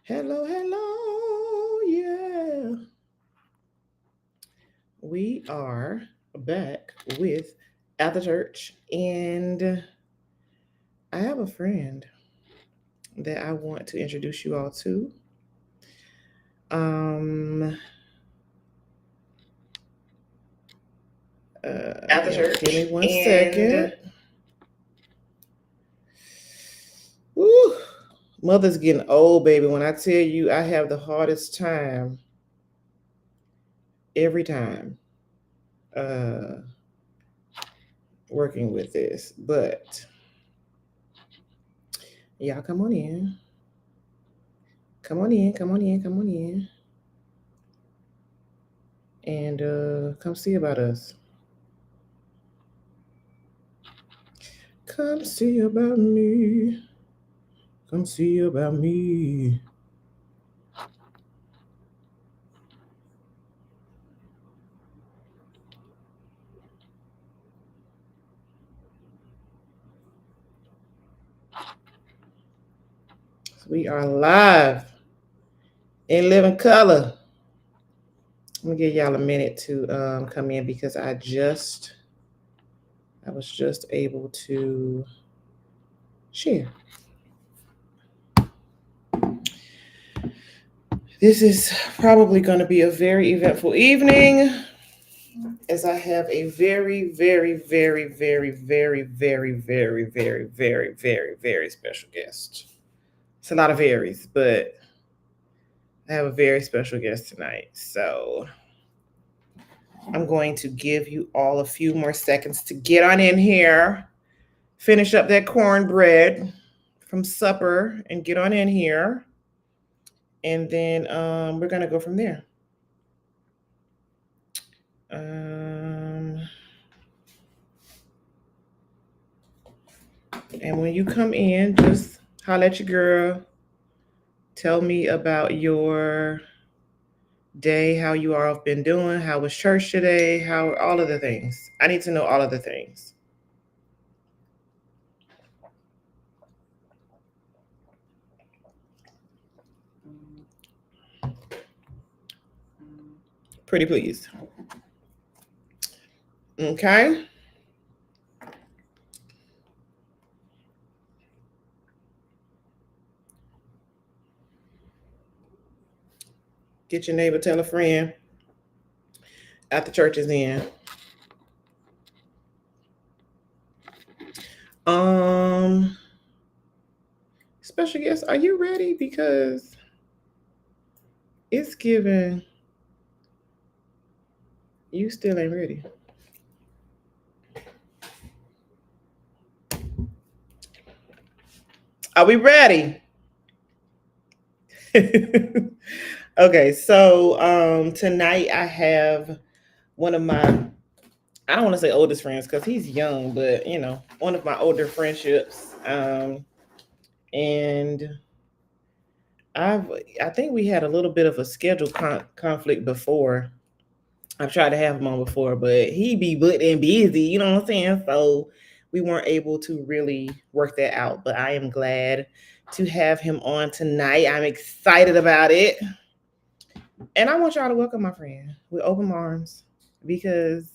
Hello, hello. Yeah. We are back with Aftha Church, and I have a friend that I want to introduce you all to. Um, At the give me church. one second. And Woo. Mother's getting old, baby. When I tell you I have the hardest time every time uh, working with this, but y'all come on in. Come on in, come on in, come on in. And come see about us. Come see about me. Come see about me. We are live in living color. I'm gonna give y'all a minute to come in because I was just able to share. This is probably going to be a very eventful evening as I have a very, very, very, very, very, very, very, very, very, very, very special guest. It's a lot of varies, but I have a very special guest tonight. So I'm going to give you all a few more seconds to get on in here, finish up that cornbread from supper, and get on in here. And then we're going to go from there. Um, and when you come in, just holler at your girl. Tell me about your day, how you all have been doing, how was church today, how all of the things. I need to know all of the things. Pretty please. Okay. Get your neighbor, tell a friend. After church is in. Um, Special guest, are you ready? Because it's given. You still ain't ready. Are we ready? Okay, so tonight I have one of my, I don't want to say oldest friends because he's young, but one of my older friendships. And I've I think we had a little bit of a schedule conflict before. I've tried to have him on before, but he be booked and busy, you know what I'm saying? So we weren't able to really work that out. But I am glad to have him on tonight. I'm excited about it. And I want y'all to welcome my friend with open arms because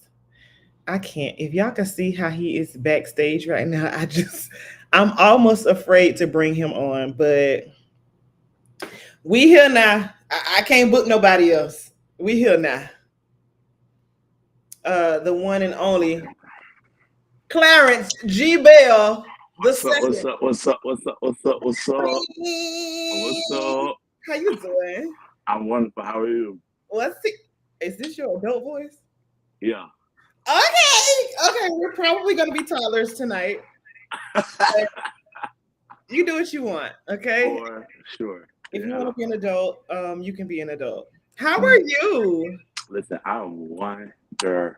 I can't. If y'all can see how he is backstage right now, I'm almost afraid to bring him on, but we here now. I can't book nobody else. We here now. The one and only Clarence G. Bell the what's up? What's second. up? What's up? What's up? What's up? What's up? What's up? How you doing? I'm wonderful. How are you? What's it? Is this your adult voice? Yeah. Okay, okay. We're probably gonna be toddlers tonight. But you do what you want, okay? For sure. If you want Yeah. to be an adult, you can be an adult. How are Mm. you? Listen, I'm wonderful.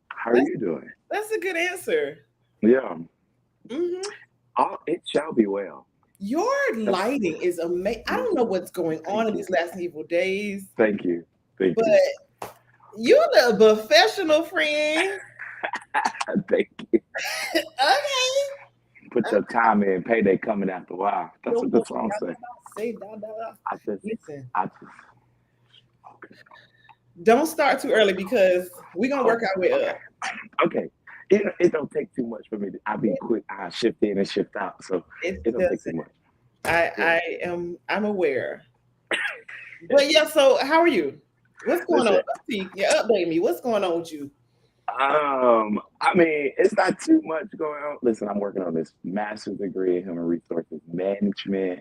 How are That's you doing? that's a good answer. Yeah. Hmm. It shall be well. Your lighting is amazing. I don't know what's going on Thank in you. these last evil days, Thank you. Thank but you. you're the professional friend. Thank you. Okay. Put your time in, payday coming after a while. That's what the song say. Say da, da, da. I just, Listen, I just, okay. don't start too early because we're gonna work Oh, our way okay, up. okay. It don't take too much for me. I be It, quick. I shift in and shift out, so it it don't take too doesn't. much. I Yeah. I'm aware. But yeah, so how are you? What's going on? Listen, Let's see. Yeah, update me. What's going on with you? I mean, it's not too much going on. Listen, I'm working on this master's degree in human resources management.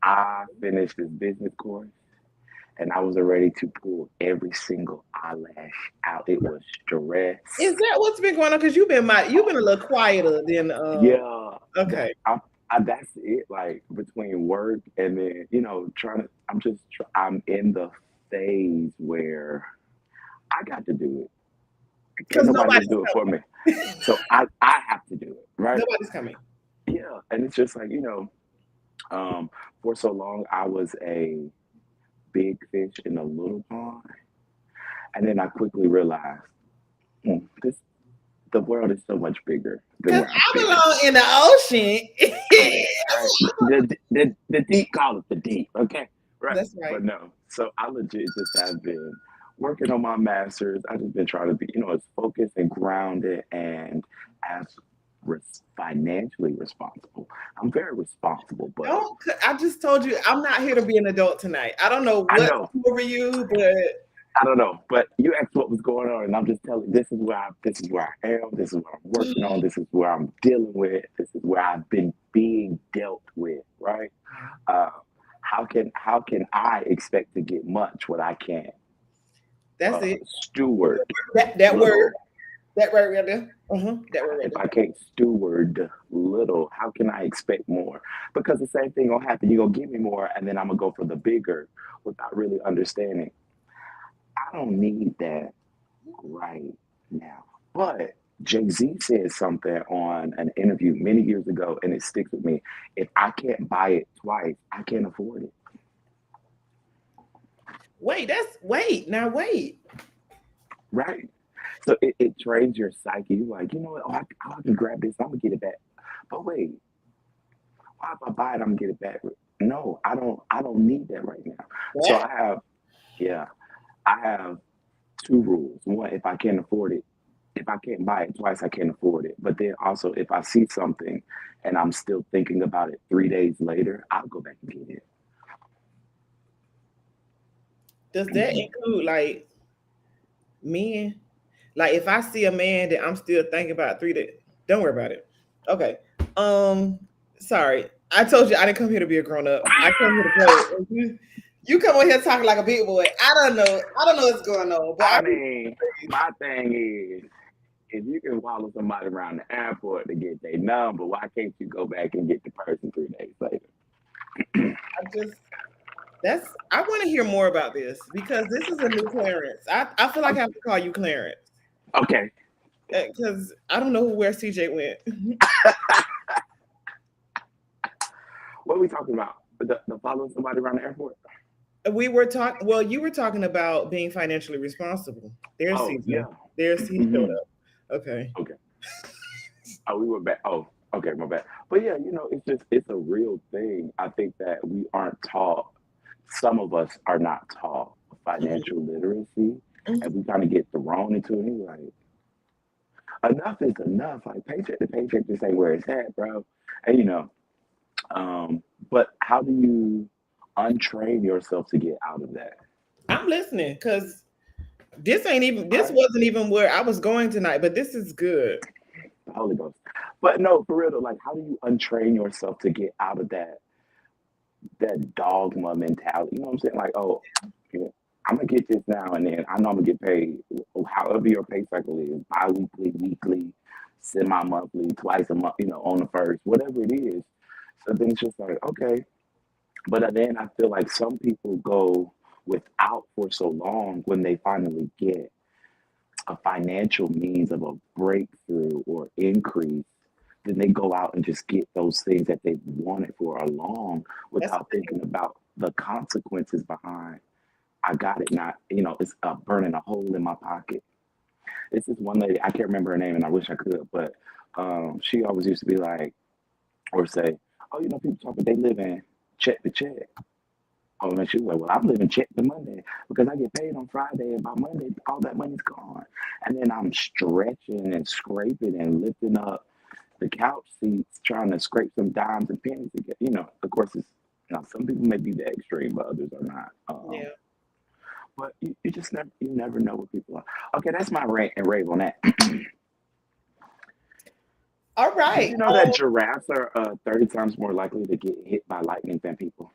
I finished this business course, and I was ready to pull every single eyelash out. It was stress. Is that what's been going on? Because you've been a little quieter than Yeah, that okay. that's it. Like between work and then trying to. I'm in the phase where I got to do it. Can't Because nobody nobody's just do it for me. coming. So I have to do it, right? Nobody's coming. Yeah, and it's just like um, for so long I was a big fish in a little pond, and then I quickly realized this the world is so much bigger than Because where I I fit. belong in the ocean. Right, right. The deep call it the deep, okay? Right. That's right. But no. So I legit just have been working on my masters. I just been trying to be, as focused and grounded and as financially responsible. I'm very responsible, but Don't. I just told you I'm not here to be an adult tonight. I don't know I what's know. over you, but I don't know, but you asked what was going on, and I'm just telling. This is where I am. This is what I'm working on. This is where I'm dealing with. This is where I've been being dealt with. Right? Uh, how can I expect to get much when I can't that's it. steward That word. little? That word right there. That word right If there. I can't steward little, how can I expect more? Because the same thing gonna happen. You're gonna give me more, and then I'm gonna go for the bigger without really understanding. I don't need that right now. But Jay Z said something on an interview many years ago, and it sticks with me. If I can't buy it twice, I can't afford it. Wait. Now wait. Right? So it trains your psyche. You're like, you know what? Oh, I can grab this. I'm gonna get it back. But wait, why if I buy it, I'm gonna get it back? No, I don't. I don't need that right now. So What? yeah, I have two rules. One, if I can't afford it, if I can't buy it twice, I can't afford it. But then also, if I see something and I'm still thinking about it 3 days later, I'll go back and get it. Does that Mhm. include like men? Like if I see a man that I'm still thinking about 3 days, don't worry about it. Okay. Um, sorry. I told you I didn't come here to be a grown up. I came here to play. And you come on here talking like a big boy. I don't know. I don't know what's going on, but I mean, my thing is, if you can follow somebody around the airport to get their number, why can't you go back and get the person 3 days later? I just I want to hear more about this because this is a new Clarence. I feel like I have to call you Clarence Okay, because I don't know where CJ went. what are we talking about? The following somebody around the airport? We were talking. Well, you were talking about being financially responsible. There's Oh CJ. yeah. There's he showed Hmm. up. Okay. Okay. Oh, we were back. Oh, okay, my bad. But yeah, it's a real thing. I think that we aren't taught. Some of us are not taught financial literacy, and Mhm. we kind of get thrown into it. And we're like, enough is enough. Like paycheck to paycheck, just ain't where it's at, bro. And um, but how do you untrain yourself to get out of that? I'm listening because this ain't even. This Right? wasn't even where I was going tonight, but this is good. The Holy Ghost. But no, for real though, like how do you untrain yourself to get out of that dogma mentality? You know what I'm saying? Like, oh, yeah, I'm gonna get this now and then I know I'm gonna get paid however your pay cycle is, bi-weekly, weekly, semi-monthly, twice a month, on the first, whatever it is. So then it's just like, okay. But then I feel like some people go without for so long when they finally get a financial means of a breakthrough or increase, then they go out and just get those things that they've wanted for a long That's without thinking about the consequences behind. I got it not, it's burning a hole in my pocket. This is one lady, I can't remember her name and I wish I could, but she always used to be like, Or say, oh, people talk, but they live in check to check. Oh, and she was like, well, I'm living check to Monday because I get paid on Friday, and by Monday, all that money's gone. And then I'm stretching and scraping and lifting up the couch seats, trying to scrape some dimes and pennies to get, of course, some people may be the extreme, but others are not. Yeah. But you just never know what people are. Okay, that's my rant and rave on that. All Did right. you know that giraffes are 30 times more likely to get hit by lightning than people?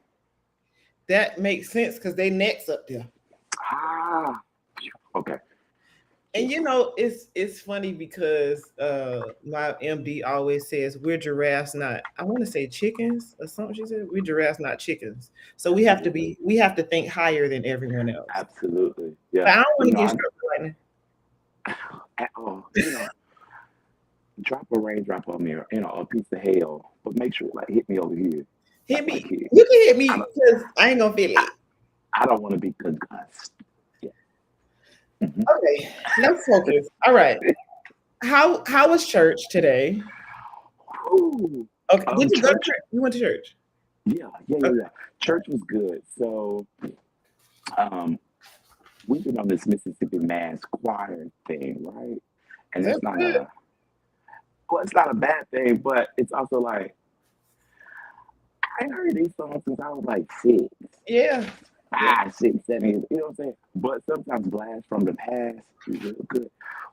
That makes sense because they necks up there. Ah, okay. And it's funny because my MD always says we're giraffes, not, I want to say chickens or something. She said we're giraffes, not chickens. So we have to think higher than everyone else. Absolutely. But Yeah. I don't want to get struck by lightning. At all. Drop a raindrop on me or a piece of hail, but make sure it hit me over here. Hit me. Like here. You can hit me I don't, because I ain't gonna feel it. I don't want to be concussed. Yeah. Mhm. Okay, let's focus. All right. How was church today? Ooh. Okay. Did you go to Church. church? You went to church. Yeah. Church was good. So, um, we've been on this Mississippi Mass choir thing, right? And That's it's not good. it's not a bad thing, but it's also like I ain't heard these songs since I was like six, Yeah. Yeah. 6, 7 years. You know what I'm saying? But sometimes blast from the past is real good.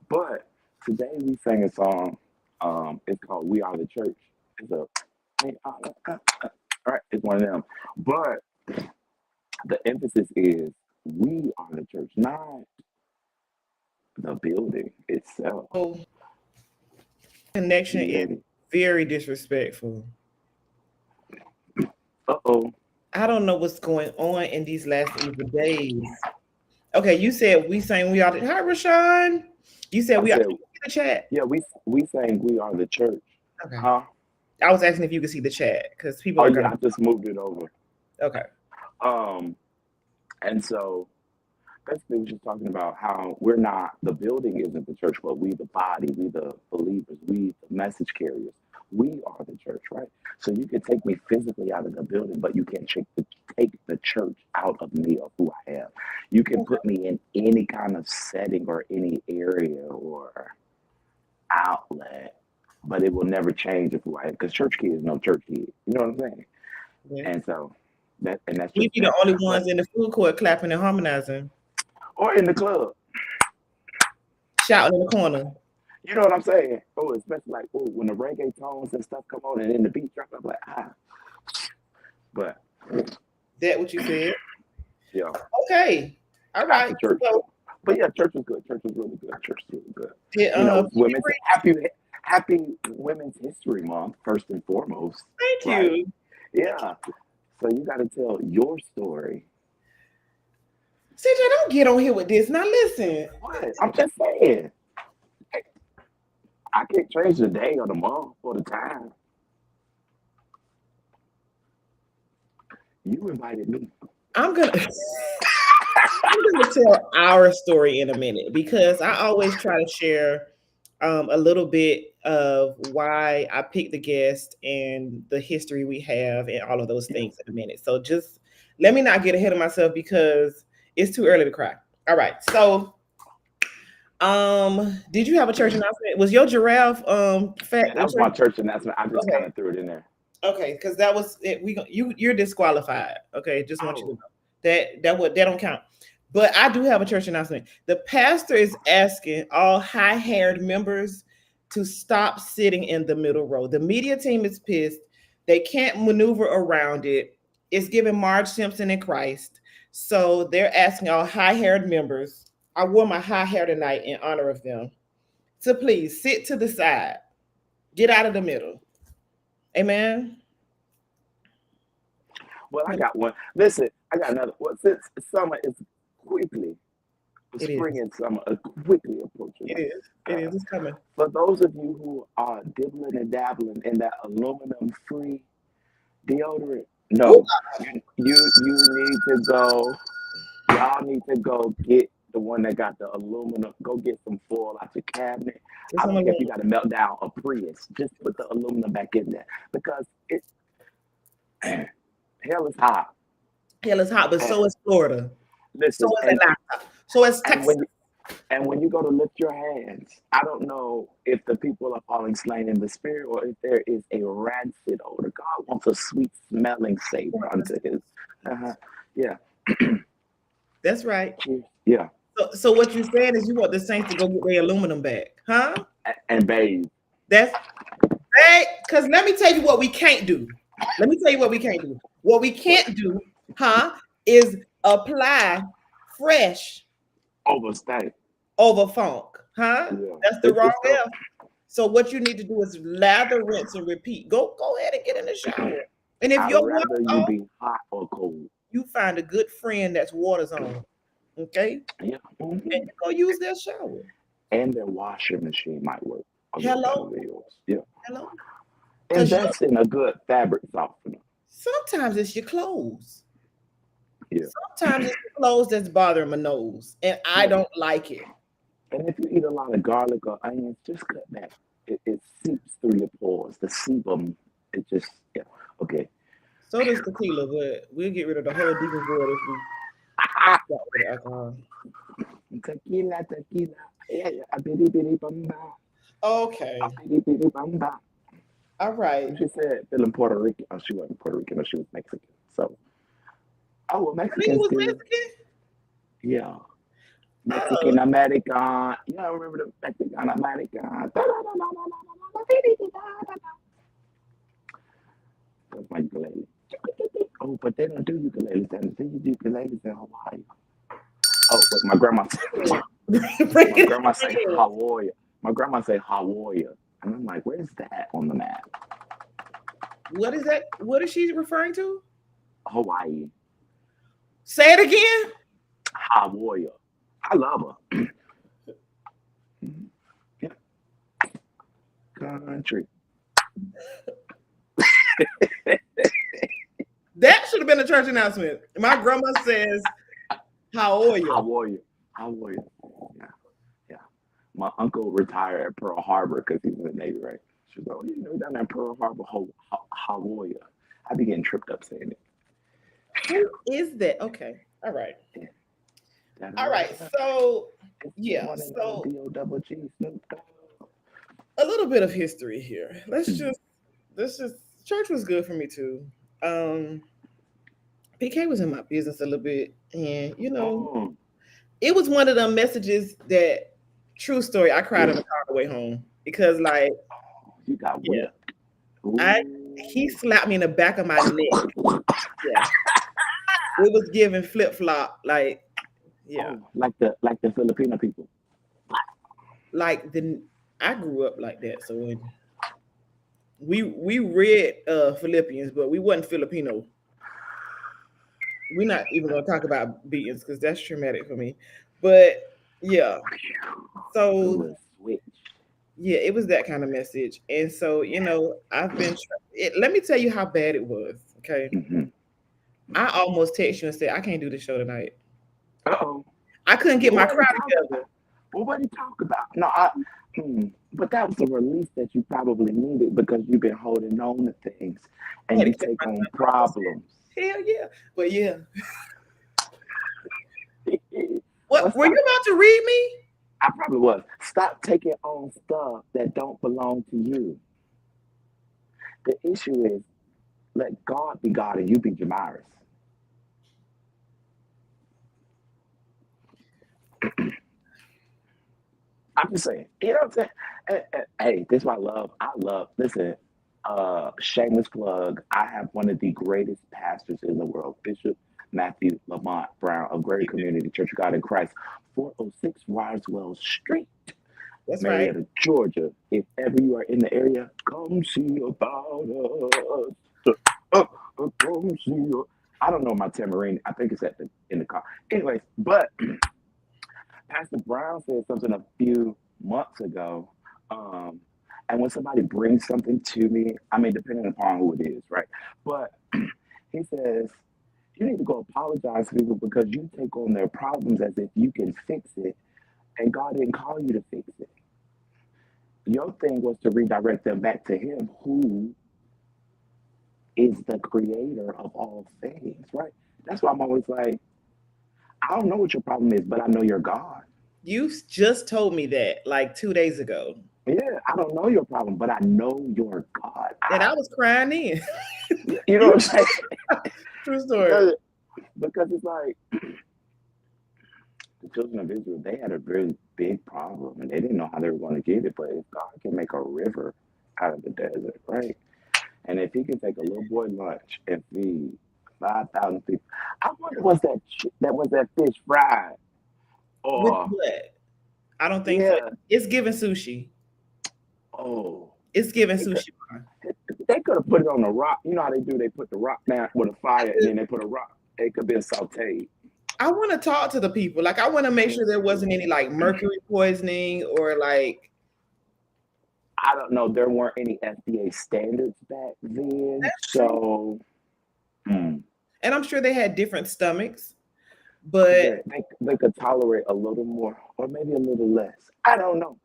But today we sang a song. It's called "We Are the Church." It's a right. It's one of them. But the emphasis is we are the church, not the building itself. Oh, connection You is ready? very disrespectful. Uh-oh. I don't know what's going on in these last evil days. Okay, you said we sang we are the, hi Rashawn. You said I we are said, the chat. yeah, we sang "We Are the Church." Okay. Huh? I was asking if you could see the chat because people Oh are yeah, gonna I just moved it over. okay. Um, and so basically we're just talking about how we're not the building isn't the church, but we the body, we the believers, we the message carriers. We are the church, right? So you can take me physically out of the building, but you can't take the church out of me of who I am. You can put me in any kind of setting or any area or outlet, but it will never change of who I am because church kid is no church kid. You know what I'm saying? Yeah. And so that's We just be the that. only But ones in the food court clapping and harmonizing, or in the club. shouting in the corner. You know what I'm saying? Oh, especially like when the reggae tones and stuff come on and then the beat drop, I'm like, But That what you said? yeah, Okay. All right. after church. So But yeah, church was good. Church was really good. Church was really good. did It's women's happy Women's History Month first and foremost, thank right? you. Yeah. So you got to tell your story. CJ, don't get on here with this. Now listen. What? I'm just saying. I can't change the day or the month or the time. You invited me. I'm gonna I'm gonna tell our story in a minute because I always try to share a little bit of why I picked the guest and the history we have and all of those Yeah. things in a minute. So just let me not get ahead of myself because it's too early to cry. All right. So did you have a church announcement? Was your giraffe Yeah, that was my church announcement. I just kind okay? of threw it in there. Okay, because that was it. You're disqualified. Okay, just want you to Oh, know that don't count. But I do have a church announcement. The pastor is asking all high-haired members to stop sitting in the middle row. The media team is pissed. They can't maneuver around it. It's giving Marge Simpson and Christ. So they're asking all high-haired members. I wore my high hair tonight in honor of them. So please sit to the side. Get out of the middle. Amen. well, I got one. Listen, I got another. Well, since summer is quickly, It is. spring and summer are quickly approaching It us. is. It is. It's coming. For those of you who are dibbling and dabbling in that aluminum-free deodorant, Oh, no, you need to go. Y'all need to go get the one that got the aluminum. Go get some foil out your cabinet. it's I on don't the care if way. you got to melt down a Prius. Just put the aluminum back in there because it, hell is hot. Hell is hot, but And so is Florida. So listen, is Atlanta. So is and Texas. when you go to lift your hands, I don't know if the people are falling slain in the spirit or if there is a rancid odor. God wants a sweet smelling savor unto his. Uh-huh. Yeah. That's right. Yeah. So what you're saying is you want the Saints to go get their aluminum back, huh? And bathe. That's right. Because let me tell you what we can't do. Let me tell you what we can't do. What we What? can't do, huh, is apply fresh Overstay. over funk, huh? Yeah. That's the wrong It's so. F. So what you need to do is lather, rinse, and repeat. Go ahead and get in the shower. And if I'd your water's rather you off, be hot or cold. you find a good friend that's water's on. Okay? Yeah. And you go use their shower. And their washer machine might work a little better Hello? than yours. Yeah. Hello? Because Invest in a good fabric softener. sometimes it's your clothes. Yeah. Sometimes it's the clothes that's bothering my nose, and I Yeah. don't like it. And if you eat a lot of garlic or onions, just cut back. It seeps through your pores. The sebum, it just, yeah. Okay. So does tequila, but we'll get rid of the whole deacon board if we got rid of alcohol. Tequila, tequila. Yeah, yeah. A bitty bitty bamba. A Okay. bitty bitty bamba. All right. She said, feeling Puerto Rican. Oh, she wasn't Puerto Rican, but she was Mexican. So, oh, well, He Mexicans was do. Mexican? Yeah. Oh, Mexican American. You know, remember the Mexican American? That's my ukulele. Oh, but they don't do ukuleles. They do ukuleles in Hawaii. Oh, wait, my grandma said, bring my it, grandma bring say it. Hawaii. My grandma say Hawaii. And I'm like, where's that on the map? What is that? What is she referring to? Hawaii. Say it again. Hawaii. I love her. Yeah. Country. That should have been a church announcement. My grandma says, "How are you?" Hawaii. Hawaii. Yeah. Yeah. My uncle retired at Pearl Harbor because he was in the Navy, right? She was like, oh, you know, down there in Pearl Harbor, Hawaii. I be getting tripped up saying it. Who is that? Okay. All right. Yeah. That All right. So it's the yeah. one and only So double G Snoop Dogg. a little bit of history here. Mm. Let's just church was good for me too. Um PK was in my business a little bit, and Oh, it was one of them messages that true story, I cried in the car on the way home because like, you got yeah, whipped. I he Ooh. slapped me in the back of my neck. Yeah. It was giving flip flop, like, yeah. Oh, like the Filipino people. Like the I grew up like that. So when we read Philippians, but we wasn't Filipino. We're not even gonna talk about beatings because that's traumatic for me. But yeah, The so little switch. yeah, it was that kind of message. And so, let me tell you how bad it was. Okay. Mm-hmm. I almost text you and said, I can't do the show tonight. Uh-oh. I couldn't get Well, my what did he crowd talk about? together. Well, what did he talk about? No, but that was a release that you probably needed because you've been holding on to things I and had to you catch take on myself almost. problems. Hell yeah. But yeah. Well, What were you stop. about to read me? I probably was. Stop taking on stuff that don't belong to you. The issue is let God be God and you be Jamiris. I'm just saying. You know what I'm saying? Hey, this is what I love. I love, listen, shameless plug. I have one of the greatest pastors in the world, Bishop Matthew Lamont Brown of Greater Community Church of God in Christ, 406 Roswell Street, That's right. Marietta, Georgia. If ever you are in the area, come see about us. Come see us. I don't know my tambourine. I think it's in the car. Anyways, but Pastor Brown said something a few months ago. Um, and when somebody brings something to me, I mean, depending upon who it is, right? But he says, you need to go apologize to people because you take on their problems as if you can fix it, and God didn't call you to fix it. Your thing was to redirect them back to Him who is the creator of all things, right? That's why I'm always like, I don't know what your problem is, but I know you're God. You just told me that like 2 days ago, Yeah, I don't know your problem, but I know you're God. and I was crying in. You know You what I'm saying? true story. because because it's like the children of Israel, they had a very big problem and they didn't know how they were going to get it. But if God can make a river out of the desert, right? And if He can take a little boy lunch and feed 5,000 people, I wonder was that fish fried With or what? I don't think so. yeah, It's giving sushi. oh. It's giving They could, sushi. they could have put it on a rock. You know how they do? They put the rock down with a fire and then they put a rock. It could be sauteed. I want to talk to the people. Like, I want to make sure there wasn't any like mercury poisoning or like. I don't know. There weren't any FDA standards back then, That's true. so mm, And I'm sure they had different stomachs, but they could tolerate a little more or maybe a little less. I don't know.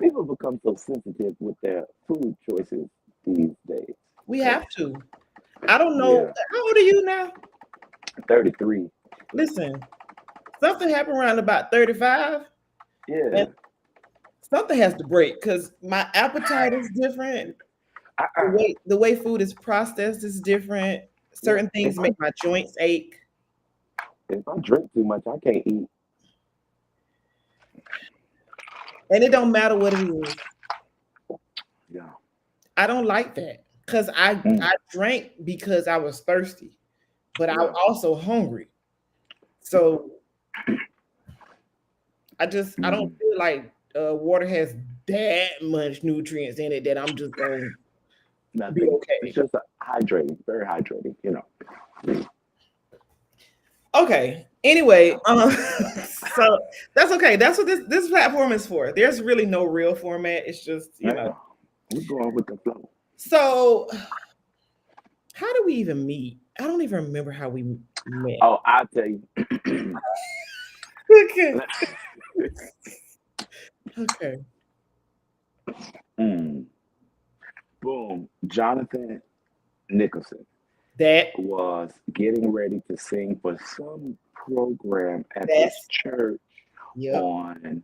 People become so sensitive with their food choices these days. we Okay. have to. I don't know. Yeah. How old are you now? 33. Listen, something happened around about 35, and Yeah. something has to break because my appetite is different. The Uh-uh. way food is processed is different. Yeah. Certain things make my joints ache, If I drink too much, I can't eat. and it don't matter what it is. Yeah. I don't like that because Mm, I drank because I was thirsty, but I was yeah. also hungry. So I don't Mm. feel like water has that much nutrients in it that I'm just gonna be Nothing. It's okay. just hydrating, very hydrating, you know. Okay. Anyway, so that's okay. That's what this platform is for. There's really no real format. It's just Yeah. We're going with the flow. So how do we even meet? I don't even remember how we met. Oh, I'll tell you. Okay. Okay. Mm. Boom. Jonathan Nicholson That was getting ready to sing for some program at this that's church yep. on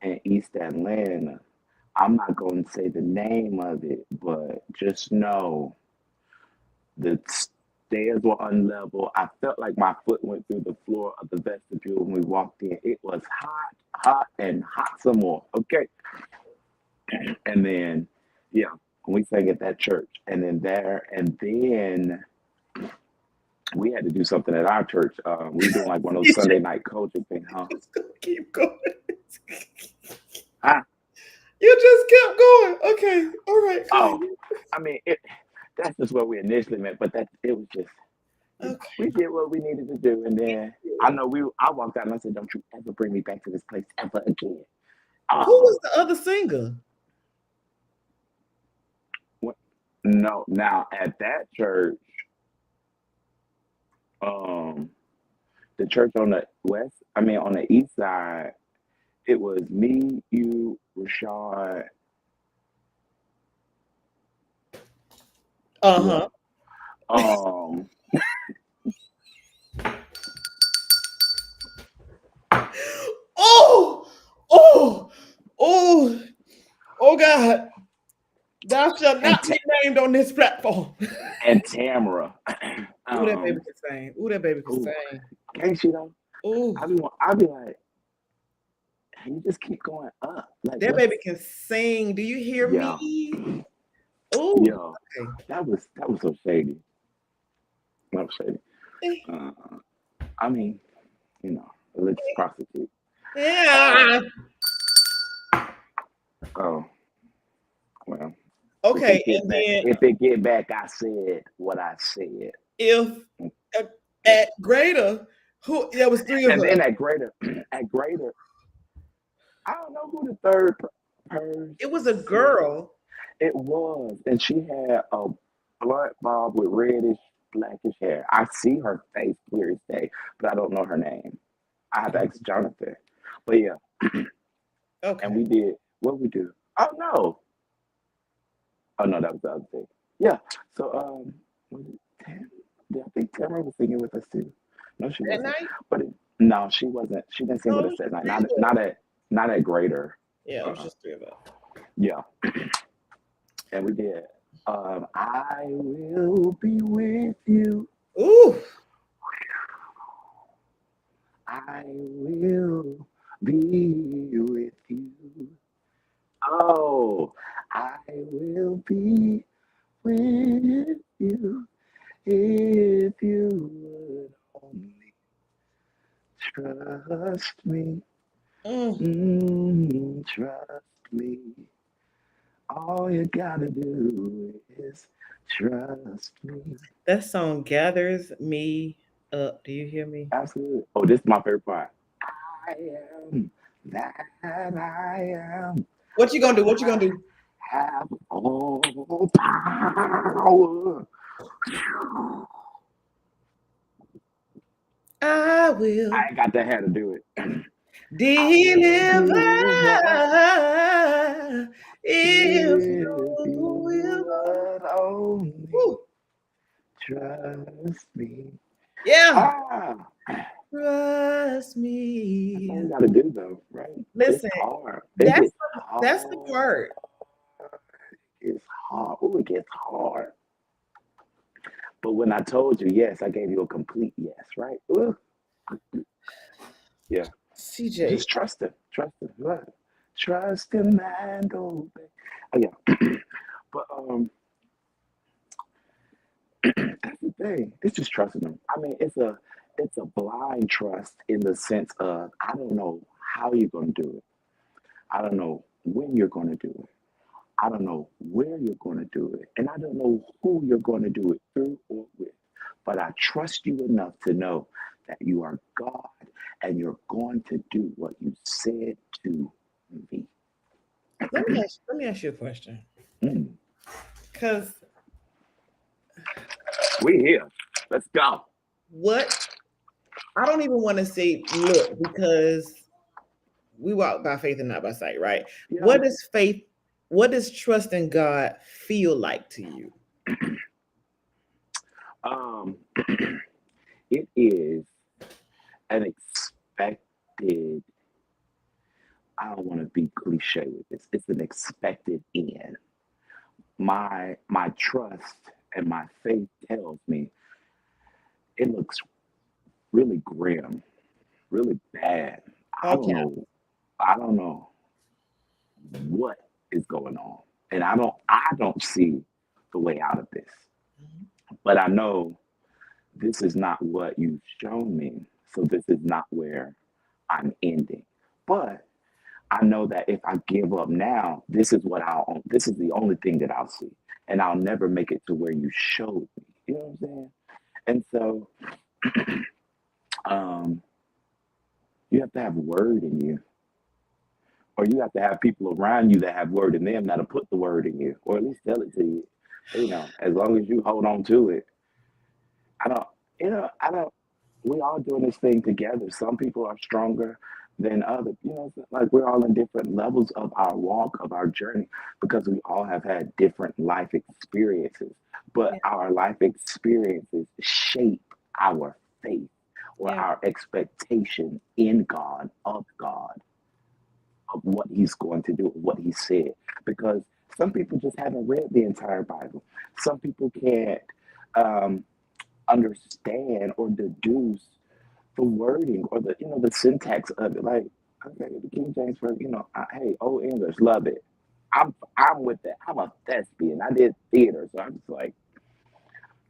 in East Atlanta. I'm not going to say the name of it, but just know the stairs were unlevel. I felt like my foot went through the floor of the vestibule when we walked in. It was hot, hot, and hot some more. Okay. And then, yeah, we sang at that church. And then we had to do something at our church. We were doing like one of those You Sunday night coaching things, huh? just keep going. Ah, You just kept going. Okay. All right, oh, fine. I mean, that's just what we initially meant, but it was just, we Okay. did what we needed to do. And then I know I walked out and I said, don't you ever bring me back to this place ever again. Who Um, was the other singer? no, now at that church, um, the church on the on the east side, it was me, you, Rashad, yeah. Uh-huh. Um, Oh, oh, oh, oh God. Thou shalt and not be named on this platform. and Tamara. Ooh, that baby um, can sing. Ooh, that baby can ooh, sing. can't she though? Ooh, I be like, hey, you just keep going up. Like that what's baby can sing. Do you hear yeah, me? Ooh, yo, okay. that was so shady. That was shady. Eh, Uh, I mean, you know, religious prostitute. Uh, yeah. oh well, Okay, and then if it get back, I said what I said. if at, Okay. at Greater, who there was three of And us. then at greater, I don't know who the third person. It was a girl. It was, and she had a blunt bob with reddish, blackish hair. I see her face clear as day, but I don't know her name. I have to ask Jonathan. But yeah, and Okay. we did what we do. Oh no, oh no, that was the other thing. Yeah. So was it Tam? Yeah, I think Tamara was singing with us too. No, she That wasn't. night? But no, she wasn't. She didn't sing No, with it us was that just night. three Not of us. not at not at Greater. Yeah, it was Uh, just three of us. yeah, and we did. I will be with you. Ooh, I will be with you. Oh, I will be with you if you would only trust me. mm. Trust me. All you gotta do is trust me. That song gathers me up. Do you hear me? Absolutely. Oh, this is my favorite part. I am that I am. What you gonna do? What you gonna I do? have all power. I I will ain't got the hair to do it. I will deliver deliver if if you you will. would only Woo. trust me. Yeah, Ah, trust that's all me. we gotta do though, right? It's Listen, hard. It that's gets that's the hard. part. It's hard. Oh, it gets hard. But when I told you yes, I gave you a complete yes, right? Ooh, yeah. CJ, Just trust him. Trust him. What? Trust him and obey. Oh yeah. But that's the thing. It's just trusting him. I mean, it's a blind trust in the sense of I don't know how you're gonna do it. I don't know when you're gonna do it. I don't know where you're going to do it, and I don't know who you're going to do it through or with. But I trust you enough to know that you are God and you're going to do what you said to me. let me ask you a question. Mm, Cause we here. Let's go. what I don't even want to say look because we walk by faith and not by sight, right? Yeah. What does faith, what does trust in God feel like to you? Um, it is an expected. I don't want to be cliche with this. It's an expected end. My trust and my faith tells me it looks really grim, really bad. I don't Okay. know. I don't know what is going on, and I don't see the way out of this. But I know this is not what you've shown me. So this is not where I'm ending. But I know that if I give up now, this is what I'll. This is the only thing that I'll see, and I'll never make it to where you showed me. You know what I'm saying? And so um, you have to have word in you, or you have to have people around you that have word in them that'll put the word in you, or at least tell it to you. As long as you hold on to it. I don't, I don't. We all doing this thing together. Some people are stronger than others. Like we're all in different levels of our walk, of our journey, because we all have had different life experiences. But Yeah. our life experiences shape our faith or Yeah. our expectation in God, of what he's going to do, what he said. Because some people just haven't read the entire Bible. Some people can't um, understand or deduce the wording or the syntax of it. Like, okay, the King James version, hey, old English, love it. I'm with that. I'm a thespian. I did theater, so I'm just like,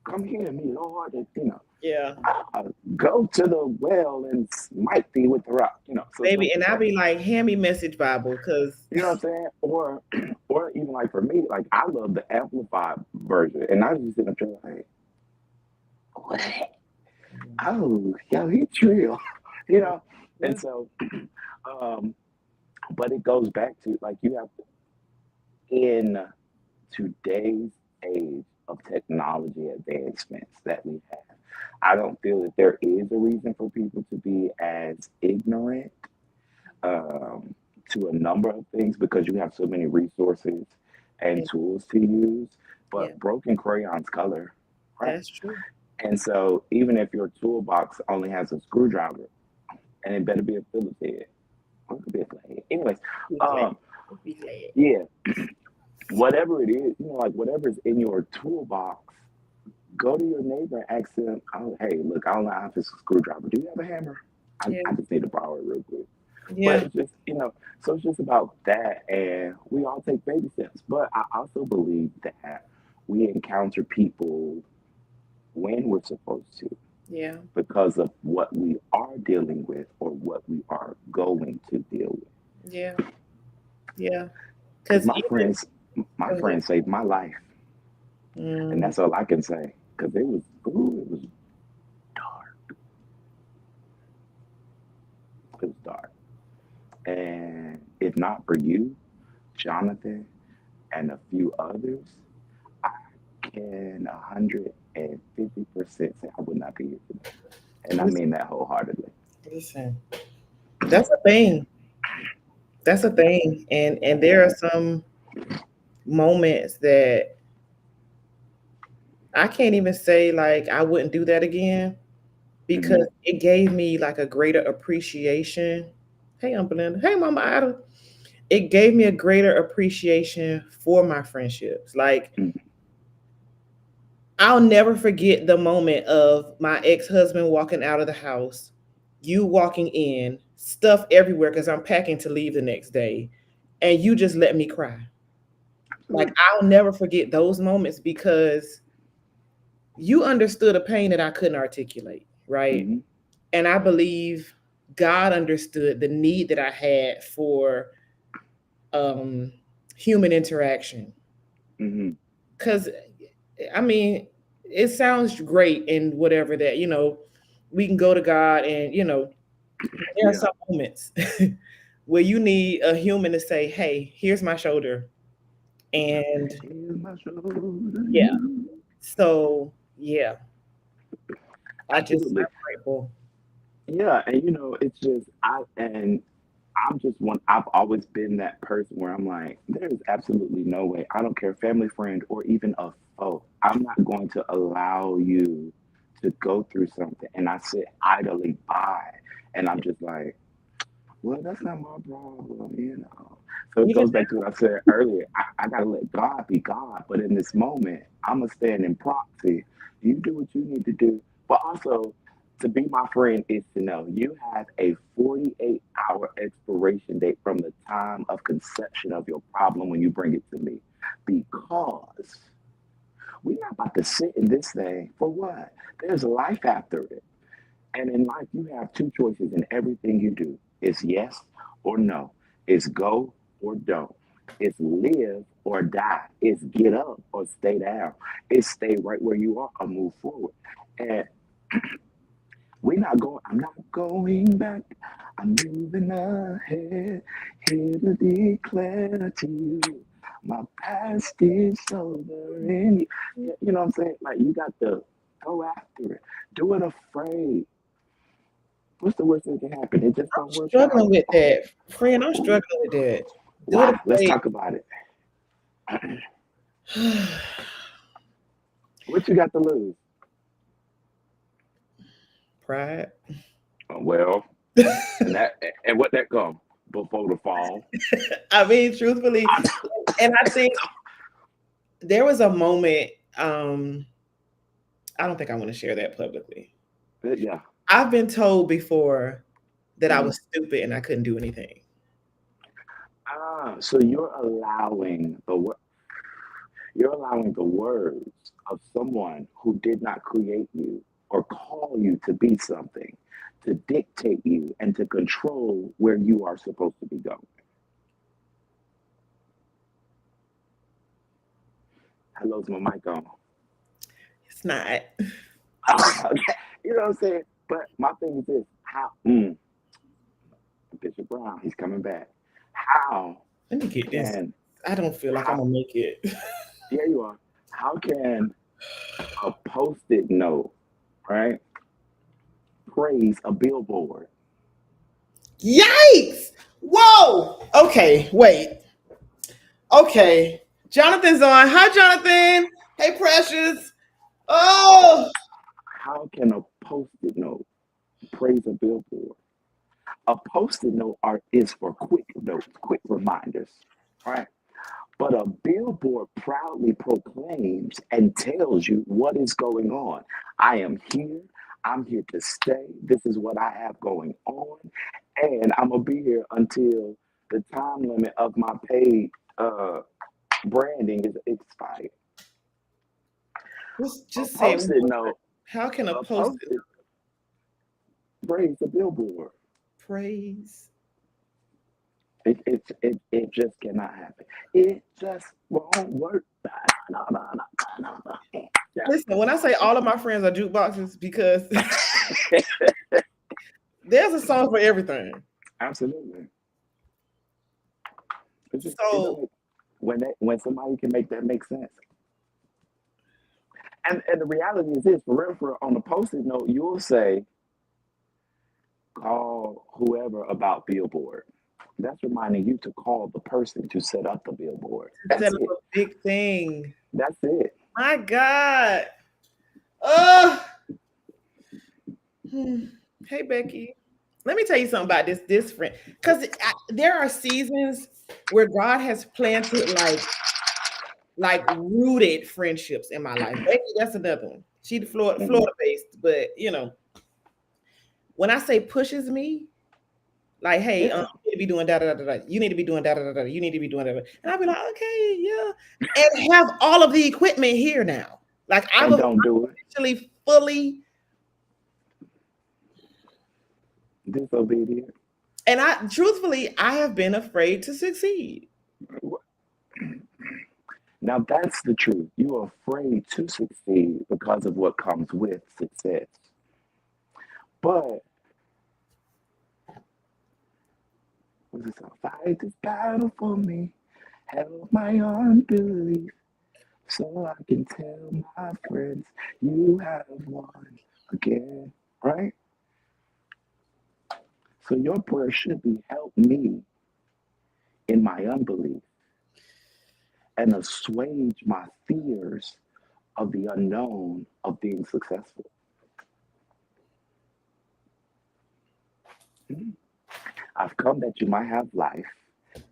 come here, me, Lord, and Yeah. go to the well and smite thee with the rock. So it's like Baby, and it's I'll like be like, hand me message Bible, because you know what I'm saying? Or even like for me, like I love the amplified version, and I was just sitting there like, what? Oh, yo, he trill, you know. And yeah. so, um, but it goes back to like you have to in today's age of technology advancements that we have. I don't feel that there is a reason for people to be as ignorant um, to a number of things because you have so many resources and Yeah. tools to use. Yeah, but broken crayons color, right? that's true. And so even if your toolbox only has a screwdriver, and it better be a Phillips head, or it could be a flathead. Anyways, Be glad. um, Be glad. yeah, whatever it is, like whatever's in your toolbox, go to your neighbor and ask them, oh, hey, look, I don't know if it's a screwdriver. Do you have a hammer? Yeah, I just need to borrow it real quick. But yeah, it's just, so it's just about that. And we all take baby steps. But I also believe that we encounter people when we're supposed to yeah, because of what we are dealing with or what we are going to deal with. yeah, yeah. Because Because even my go ahead. friends saved my life. And Mm, that's all I can say. Because it was dark. It was dark. And if not for you, Jonathan, and a few others, I can 150% say I would not be here today. And I listen, mean that wholeheartedly. listen. That's a thing. That's a thing. And there are some moments that I can't even say like I wouldn't do that again because Hmm. it gave me like a greater appreciation. Hey, I'm Belinda. Hey, Mama Ida. It gave me a greater appreciation for my friendships. Like I'll never forget the moment of my ex-husband walking out of the house, you walking in, stuff everywhere because I'm packing to leave the next day, and you just let me cry. Like Absolutely. I'll never forget those moments because you understood a pain that I couldn't articulate, right? Hmm. And I believe God understood the need that I had for um human interaction. Hmm. Cause I mean, it sounds great and whatever that, we can go to God and there are Yeah. some moments where you need a human to say, hey, here's my shoulder. And Here's my shoulder, yeah. you. So yeah, Absolutely. I'm grateful. Yeah. And it's just, I'm just one. I've always been that person where I'm like, there's absolutely no way. I don't care, family, friend, or even a foe. I'm not going to allow you to go through something. And I sit idly by, and I'm just like, well, that's not my problem. So it You just goes back to what I said earlier. I gotta let God be God. But in this moment, I'm gonna stand in proxy. You do what you need to do. But also, to be my friend is to know you have a 48-hour expiration date from the time of conception of your problem when you bring it to me. Because we're not about to sit in this thing for what? There's life after it. And in life, you have two choices in everything you do. It's yes or no. It's go or don't. It's live or die. It's get up or stay down. It's stay right where you are or move forward. And I'm not going back. I'm moving ahead. Here to declare to you. My past is over. And you know what I'm saying? Like, you got to go after it. Do it afraid. What's the worst thing that can happen? It just don't work struggling out. with that. Friend, I'm struggling with that. Do it Why? Let's afraid. talk about it. What you got to lose? Pride. Well, and what that come before the fall. I mean, truthfully, and I think there was a moment, I don't think I want to share that publicly. Yeah. I've been told before that I Mhm. was stupid and I couldn't do anything. So you're allowing the words of someone who did not create you or call you to be something to dictate you and to control where you are supposed to be going. Hello's my mic on. It's not. Okay. You know what I'm saying? But my thing is this: how Bishop Brown, he's coming back. How Let me get this. can I don't feel like I'm how gonna make it. yeah you are. How can a post-it note, right, praise a billboard? Yikes! Whoa! Okay, wait. Okay. Jonathan's on. Hi, Jonathan. Hey, Precious. Oh, How can a post-it note praise a billboard? A post-it note is for quick notes, quick reminders, right? But a billboard proudly proclaims and tells you what is going on. I am here. I'm here to stay. This is what I have going on. And I'm going to be here until the time limit of my paid branding is expired. A just say it one post-it more time. note, How can a a post-it post-it brings a billboard. praise? It just cannot happen. It just won't work. Yeah. Listen, when I say all of my friends are jukeboxes, because there's a song for everything. Absolutely. It's just, it So don't, when somebody can make that make sense. And the reality is this, for real, on the post-it note, you'll say, call whoever about billboard. That's reminding you to call the person to set up the billboard. set That's up a it. big thing. That's it. My God. Oh, hey Becky. Let me tell you something about this friend, because there are seasons where God has planted like rooted friendships in my life. Becky, that's another one. She Hmm. Florida based, but when I say pushes me, like, hey, Yeah. you need to be doing da da da da. You need to be doing da da da da. You need to be doing that. And I'll be like, okay, yeah, and have all of the equipment here now. Like And don't do it. actually fully, Disobedient. and I have been afraid to succeed. Now that's the truth. You're afraid to succeed because of what comes with success. But what's this song? Fight this battle for me. Help my unbelief. So I can tell my friends you have won again. Right? So your prayer should be help me in my unbelief and assuage my fears of the unknown of being successful. Mhm. I've come that you might have life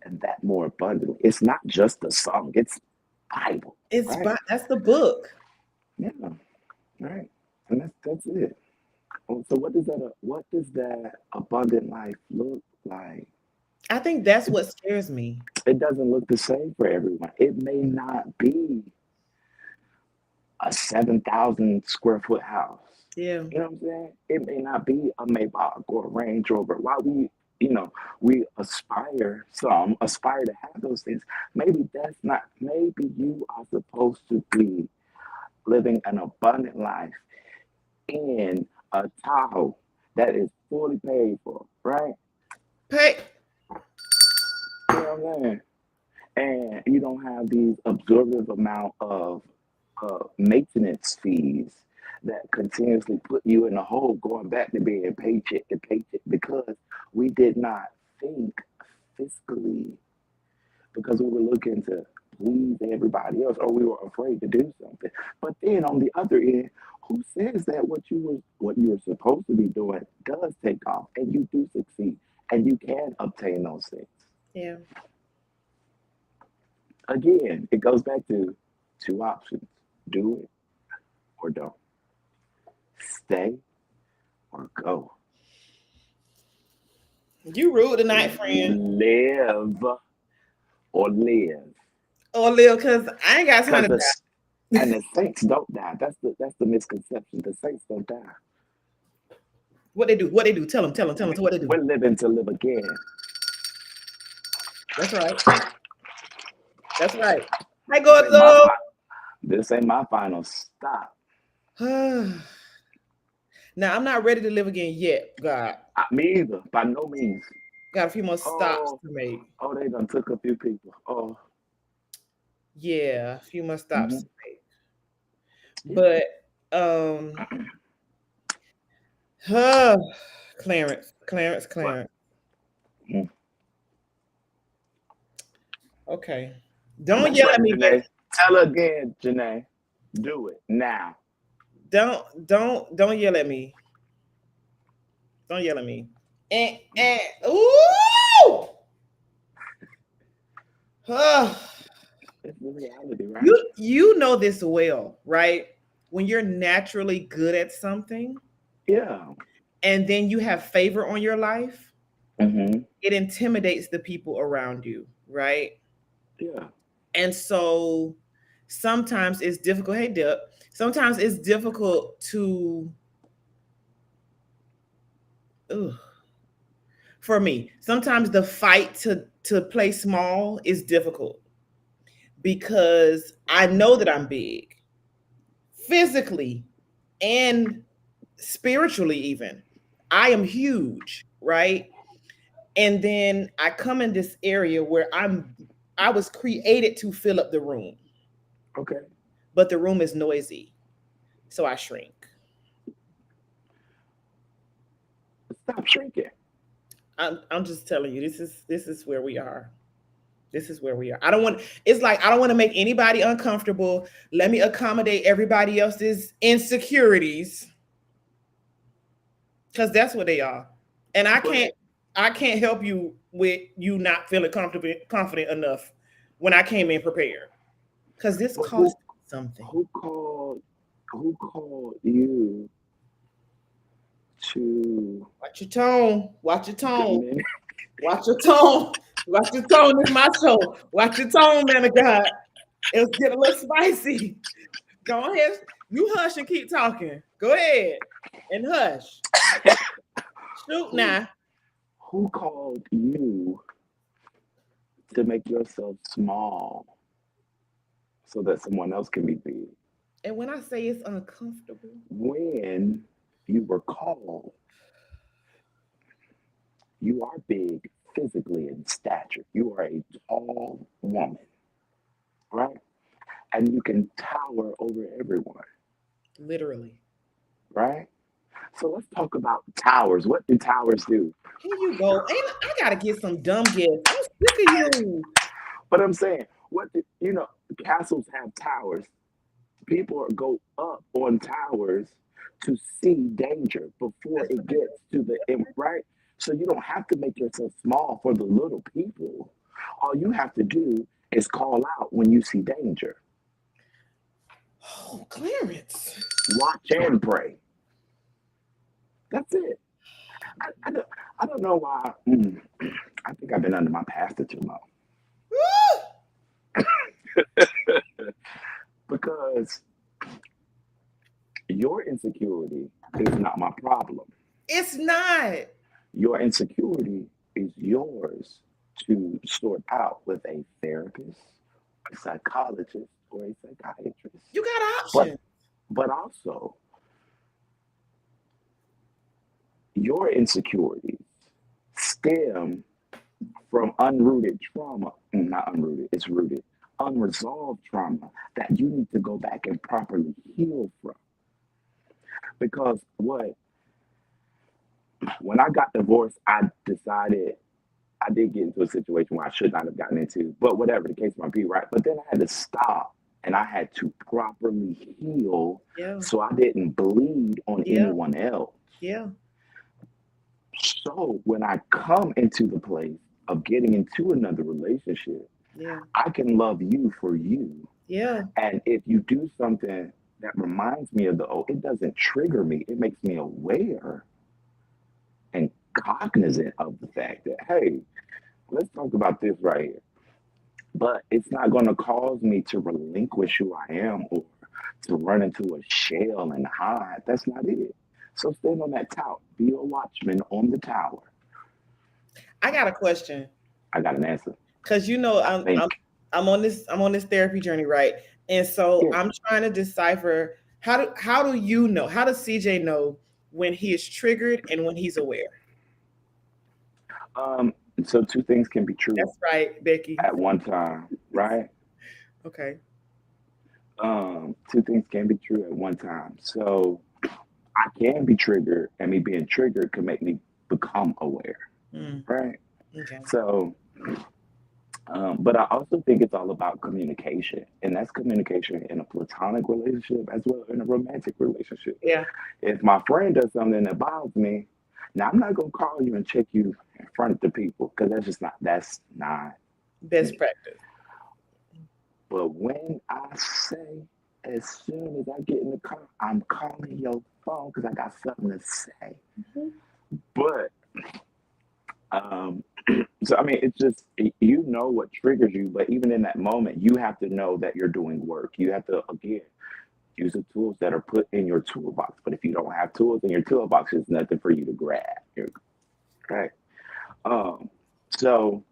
and that more abundantly. It's not just a song, it's Bible, right? That's the book. Yeah, right. And that's it. So what does that abundant life look like? I think that's what scares me. It doesn't look the same for everyone. It may not be a 7,000 square foot house. Yeah. You know what I'm saying? It may not be a Maybach or a Range Rover. While we some aspire to have those things. Maybe that's not, maybe you are supposed to be living an abundant life in a Tahoe that is fully paid for, right? Pay. You know what I'm saying? And you don't have these absorbent amount of maintenance fees that continuously put you in a hole, going back to being paycheck to paycheck because we did not think fiscally, because we were looking to please everybody else, or we were afraid to do something. But then on the other end, who says that what you were supposed to be doing does take off and you do succeed and you can obtain those things? Yeah. Again, it goes back to two options: do it or don't, stay or go, You rude tonight, friend. live or live. Or Lil, because I ain't got time Because to die. the saints don't die. That's the misconception. The saints don't die. What they do? What they do? Tell them. Tell them. Tell them. What they do? We're living to live again. That's right. That's right. Hi, This ain't my Gozo. this ain't my final stop. Now I'm not ready to live again yet. God, Me either, by no means. got a few more stops Oh, to make. oh, they done took a few people. Oh, Yeah, a few more stops hmm, to make. yeah. But um, huh, But, Clarence. mm. Okay, don't That's yell right, at me, Janae. Becky. Tell her again, Janae. Do it now. Don't yell at me. Don't yell at me. And ooh, Ugh. It's the reality, right? You know this well, right? When you're naturally good at something Yeah. and then you have favor on your life, Mm-hmm. it intimidates the people around you, right? Yeah. And so sometimes it's difficult. Hey, Dip. Sometimes it's difficult to, ugh, for me. Sometimes the fight to play small is difficult because I know that I'm big physically and spiritually even. I am huge, right? And then I come in this area where I was created to fill up the room, Okay. but the room is noisy. So I shrink. Stop shrinking. I'm just telling you, this is where we are. This is where we are. I don't want it's like I don't want to make anybody uncomfortable. Let me accommodate everybody else's insecurities because that's what they are. And But I can't help you with you not feeling comfortable confident enough when I came in prepared. Because this but cost something. who called who called you to Watch your tone. Watch your tone. diminish? Watch your tone. Watch your tone. It's my show. Watch your tone, man of God. It'll get a little spicy. Go ahead. You hush and keep talking. Go ahead and hush. Shoot who now. who called you to make yourself small so that someone else can be big? And when I say it's uncomfortable, When you were called, you are big physically in stature. You are a tall woman, right? And you can tower over everyone, literally. right? So let's talk about towers. What do towers do? Here you go. And I gotta get some dumb guests. I'm sick of you. But I'm saying, what do, castles have towers. People go up on towers to see danger before That's it gets to the end, right? So you don't have to make yourself small for the little people. All you have to do is call out when you see danger. oh, Clarence. Watch and pray. That's it. I don't, I don't know why. I think I've been under my pastor too long Woo! because your insecurity is not my problem. It's not. Your insecurity is yours to sort out with a therapist, a psychologist, or a psychiatrist. You got But options. but also your insecurities stem from unrooted trauma. Not unrooted, it's rooted. Unresolved trauma that you need to go back and properly heal from. Because when I got divorced, I decided I did get into a situation where I should not have gotten into, but whatever the case might be, right? But then I had to stop and I had to properly heal Yeah. so I didn't bleed on Yeah. anyone else. Yeah. So when I come into the place of getting into another relationship, Yeah. I can love you for you. Yeah. And if you do something that reminds me of the old, it doesn't trigger me, it makes me aware and cognizant of the fact that, hey, let's talk about this right here. But it's not going to cause me to relinquish who I am or to run into a shell and hide. That's not it. So stand on that tower. Be a watchman on the tower. I got a question. I got an answer. Cause you know I think, I'm on this therapy journey, right? And so yeah. I'm trying to decipher how do you know, how does CJ know when he is triggered and when he's aware? Um, so two things can be true That's right, Becky. at one time, right? Okay. Two things can be true at one time. So I can be triggered, and me being triggered can make me become aware, Mm, right? okay. So But I also think it's all about communication, and that's communication in a platonic relationship as well in a romantic relationship. Yeah, If my friend does something that bothers me, now I'm not gonna call you and check you in front of the people because that's not best me. practice. But when I say, as soon as I get in the car, I'm calling your phone because I got something to say. Mhm. But um, so I mean, it's just you know what triggers you, but even in that moment, you have to know that you're doing work. You have to again use the tools that are put in your toolbox. But if you don't have tools in your toolbox, there's nothing for you to grab. You're right. Um, so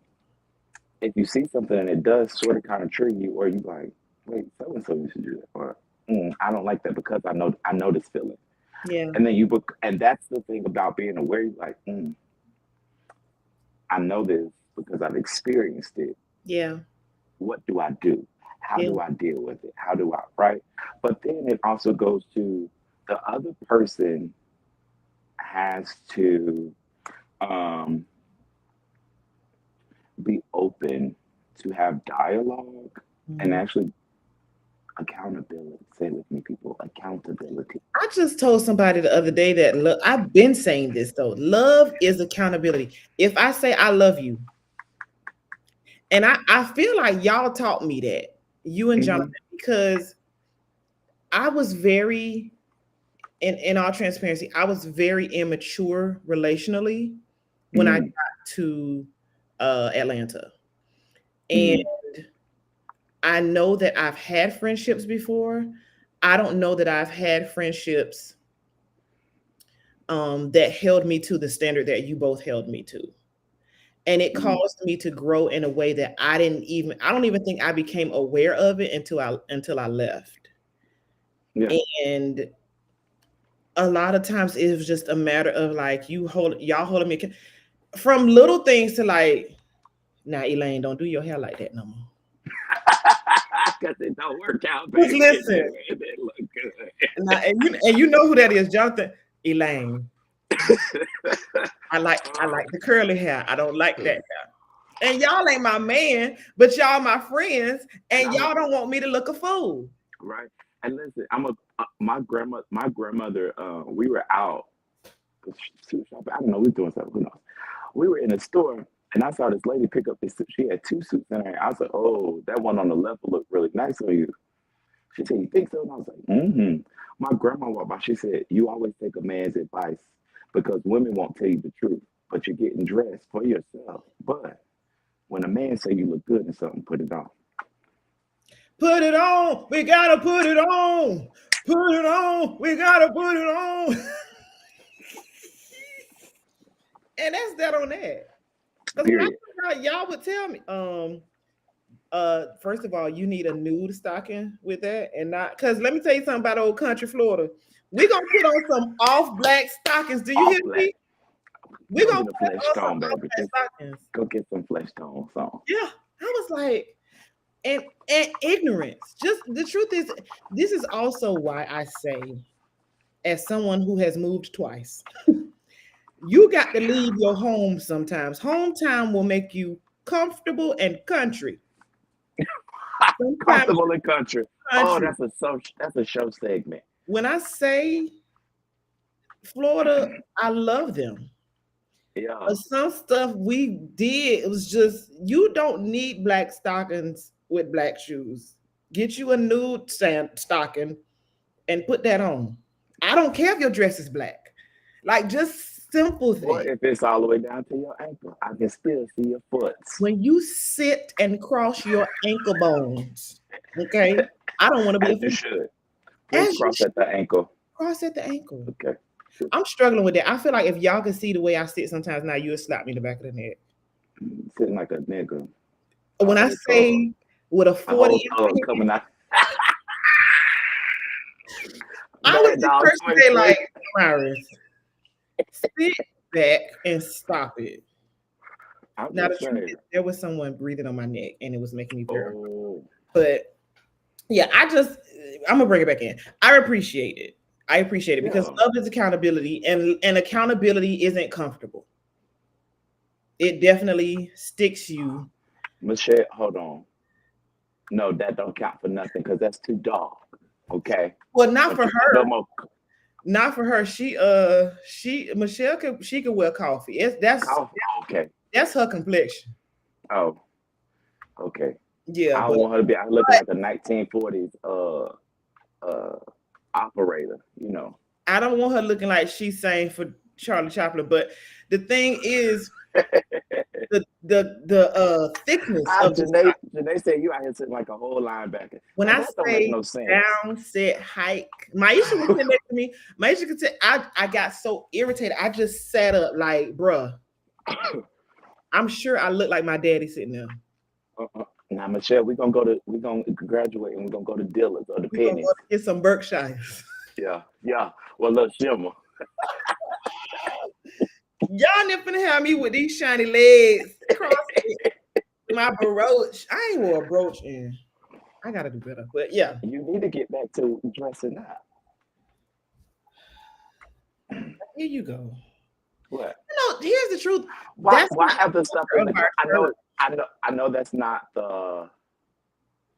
if you see something and it does sort of kind of trigger you, or you like, wait, so and so used to do that, or I don't like that because I know this feeling, Yeah, and then and that's the thing about being aware. You're like, I know this because I've experienced it. yeah, What do I do? How yeah. do I deal with it? How do I, right? But then it also goes to the other person has to um, be open to have dialogue and Mhm. actually accountability. Say it with me, people. Accountability. I just told somebody the other day that I've been saying this though. Love is accountability. If I say I love you, and I feel like y'all taught me that, you and Jonathan, Hmm. because I was very, in all transparency, I was very immature relationally when I Mm, got to Atlanta. And mm, I know that I've had friendships before. I don't know that I've had friendships that held me to the standard that you both held me to. And it mm. caused me to grow in a way that I don't even think I became aware of it until I left. Yeah. And a lot of times it was just a matter of like y'all holding me from little things to like, now Elaine, don't do your hair like that no more. Because it don't work out, Just baby. It listen. didn't, it didn't look good. Now, and you know who that is, Jonathan. Elaine. I like the curly hair. I don't like that hair. And y'all ain't my man, but y'all my friends, And and I'm a, y'all don't want me to look a fool. right. And listen, my grandmother, we were out. She was shopping. I don't know. We were doing something. Who knows? We were in a store, and I saw this lady pick up this suit. She had two suits in her. I was like, "Oh, that one on the left will look really nice on you." She said, "You think so?" And I was like, "Mm-hmm." My grandma walked by. She said, "You always take a man's advice because women won't tell you the truth, but you're getting dressed for yourself. But when a man say you look good in something, put it on." Put it on. We gotta put it on. Put it on. We gotta put it on. And that's that on that. Because when I Period. was out, y'all would tell me, first of all, you need a nude stocking with that, and not because let me tell you something about old country Florida. We're gonna put on some off black stockings. Do you All hear black. me? We're Go gonna get a put flesh on some tone, off baby. black Just stockings. go get some flesh tones on. Yeah. I was like, and ignorance. Just the truth is, this is also why I say, as someone who has moved twice, you got to leave your home sometimes. Hometown will make you comfortable and country. Sometimes Comfortable in country. Oh, country. that's a show segment. When I say Florida, I love them. Yeah. But some stuff we did, it was just, you don't need black stockings with black shoes. Get you a nude stocking and put that on. I don't care if your dress is black. Like just simple Or things. if it's all the way down to your ankle, I can still see your foot. When you sit and cross your ankle bones, okay? I don't want to be As you offended. should. Please As you cross should at the ankle. cross at the ankle. Okay. Sure. I'm struggling with that. I feel like if y'all could see the way I sit sometimes now, you would slap me in the back of the neck. Sitting like a nigga. A When I whole thug. say with a A 40 whole in thug my hand, coming out. I Go would ahead, just dog. personally Swing, say swing. like, Myris, sit back and stop it. I'm Now the just truth saying. is there was someone breathing on my neck and it was making me very uncomfortable. Oh, But yeah, I'm gonna bring it back in. I appreciate it. I appreciate it because yeah. love is accountability, and accountability isn't comfortable. It definitely sticks you Michelle, hold on. No, that don't count for nothing because that's too dark. Okay. Well, not Don't for you put no her. more Not for her. She Michelle could wear coffee. It's coffee. Okay. that's her complexion. Oh, okay. Yeah, I but don't want her to be out looking like a 1940s uh operator, you know. I don't want her looking like she's saying for Charlie Chaplin. But the thing is, the thickness of the Janae, Janae said you out here sitting like a whole linebacker. when Now I that don't make say no sense. down, sit, hike, Maisha was sitting next to me. Maisha could say I got so irritated. I just sat up like, bruh. I'm sure I look like my daddy sitting there. Now, Michelle, we're gonna graduate and we're gonna go to Dillard's or the We gonna go Pennies. get some Berkshires. Yeah, yeah. Well, look, Shimmer. Y'all never finna have me with these shiny legs crossing my brooch. I ain't wore a brooch in. I gotta do better. But yeah, You need to get back to dressing up. here you go. What? Here's the truth. Why? That's Why not have the the stuff in culture the? of our I know. church. I know that's not the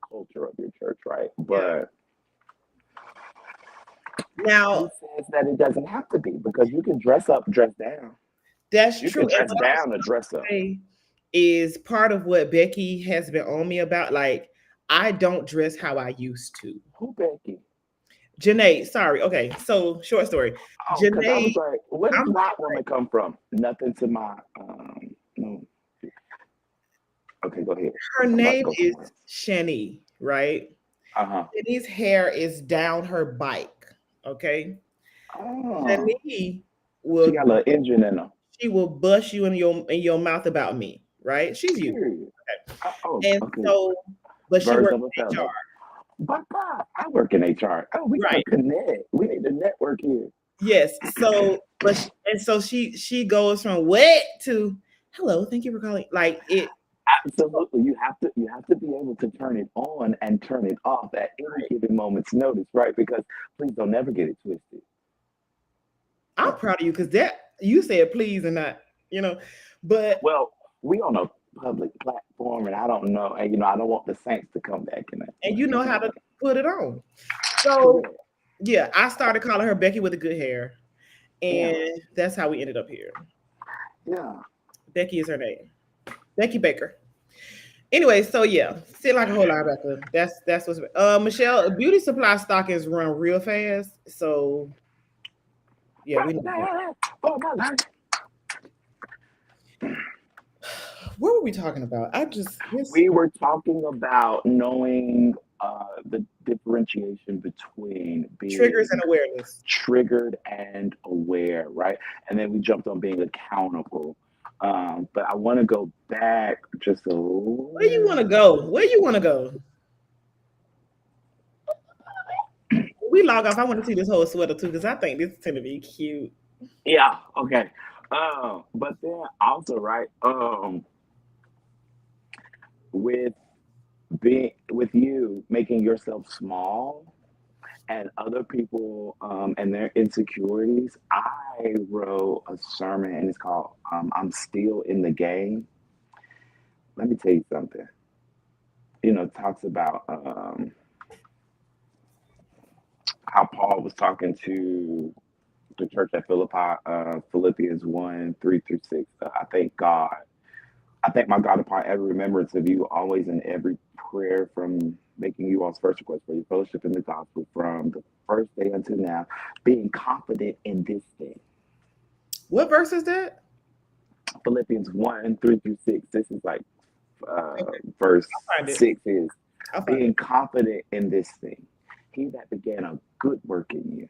culture of your church, right? Yeah. But Now who says that it doesn't have to be? Because you can dress up, dress down. that's You true. can And dress what I was down or dress up. gonna say is part of what Becky has been on me about. Like, I don't dress how I used to. Who, Becky? Janae, sorry. Okay, so short story. Oh, because I was Janae, like, where does I'm white woman come from? Nothing to my no. Okay, go ahead. her I'm about to name go is somewhere else. Shani, right? Uh-huh. Shani's hair is down her bike. Okay. Oh, Shani she will got a little engine in her. she will bust you in your mouth about me, right? She's you. Period. Oh, And okay. so, but she Birds works of a in feather. HR, But God, I work in HR. Oh, we gotta right? connect. We need to network here. Yes. So, and so she goes from what to hello, thank you for calling. Like it. Absolutely. You have to be able to turn it on and turn it off at any given moment's notice, right? Because please don't ever get it twisted. I'm Yeah. proud of you because that you said please and not, but Well, we on a public platform, and I don't know, and I don't want the saints to come back and and you know how to put it on. So correct. yeah, I started calling her Becky with the good hair, Yeah, and that's how we ended up here. yeah. Becky is her name, Becky Baker. Anyway, so yeah, sit like a whole linebacker. That's what's Michelle. Beauty supply stockings run real fast, so yeah, we Right need to go. now, for my life. What were we talking about? I just this We were talking about knowing the differentiation between triggers and being awareness. triggered and aware, right? And then we jumped on being accountable. But I want to go back just a Where you want to little. go? Where you want to go? We log off. I want to see this whole sweater too because I think this is gonna be cute. Yeah, okay. But then also, right, with with you making yourself small and other people and their insecurities, I wrote a sermon and it's called "I'm Still in the Game." Let me tell you something. It talks about how Paul was talking to the church at Philippi, Philippians 1:3-6. I thank God. I thank my God upon every remembrance of you, always in every prayer from making you all's first request for your fellowship in the gospel from the first day until now, being confident in this thing. What verse is that? Philippians 1:3-6. This is like Okay, verse I'll find it. 6 is I'll find being it. confident in this thing. He that began a good work in you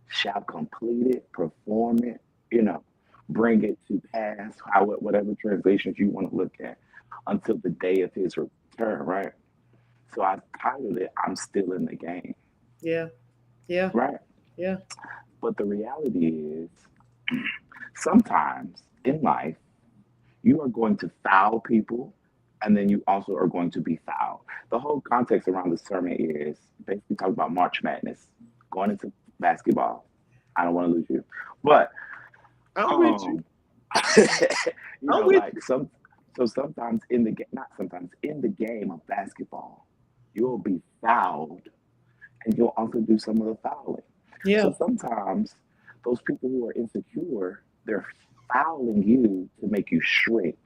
shall complete it, perform it, bring it to pass, whatever translations you want to look at, until the day of his return, right? So I titled it, I'm Still in the Game, Yeah, yeah, right? yeah. But the reality is, sometimes in life, you are going to foul people, and then you also are going to be fouled. The whole context around the sermon is basically talking about March Madness, going into basketball. I don't want to lose you, but I'm with you. um, I'm with like you. So sometimes in the game, not sometimes in the game of basketball, you'll be fouled and you'll also do some of the fouling. Yeah. So sometimes those people who are insecure, they're fouling you to make you shrink.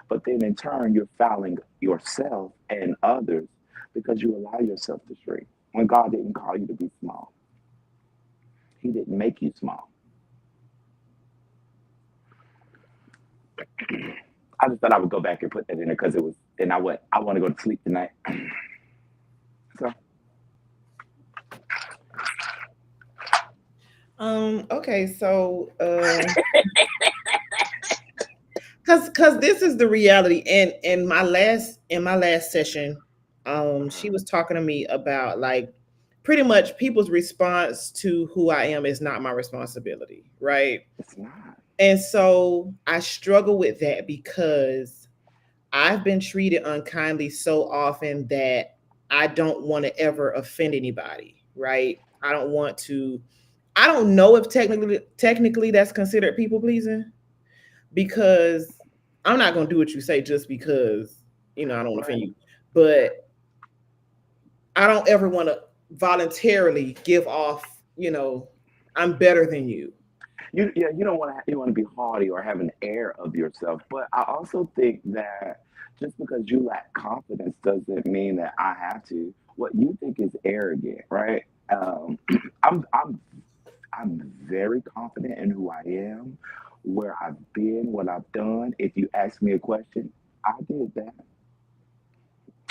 But then in turn, you're fouling yourself and others because you allow yourself to shrink. When God didn't call you to be small, He didn't make you small. I just thought I would go back and put that in there because it was, and I want to go to sleep tonight. So, Okay, so cause this is the reality. And in my last session, she was talking to me about like pretty much people's response to who I am is not my responsibility, right? it's not. And so I struggle with that because I've been treated unkindly so often that I don't want to ever offend anybody, right? I don't know if technically that's considered people pleasing because I'm not going to do what you say just because, I don't want to offend Right. you. But I don't ever want to voluntarily give off, I'm better than you. You don't want to, you want to be haughty or have an air of yourself. But I also think that just because you lack confidence doesn't mean that I have to. What you think is arrogant, right? I'm I'm I'm very confident in who I am, where I've been, what I've done. If you ask me a question, I did that,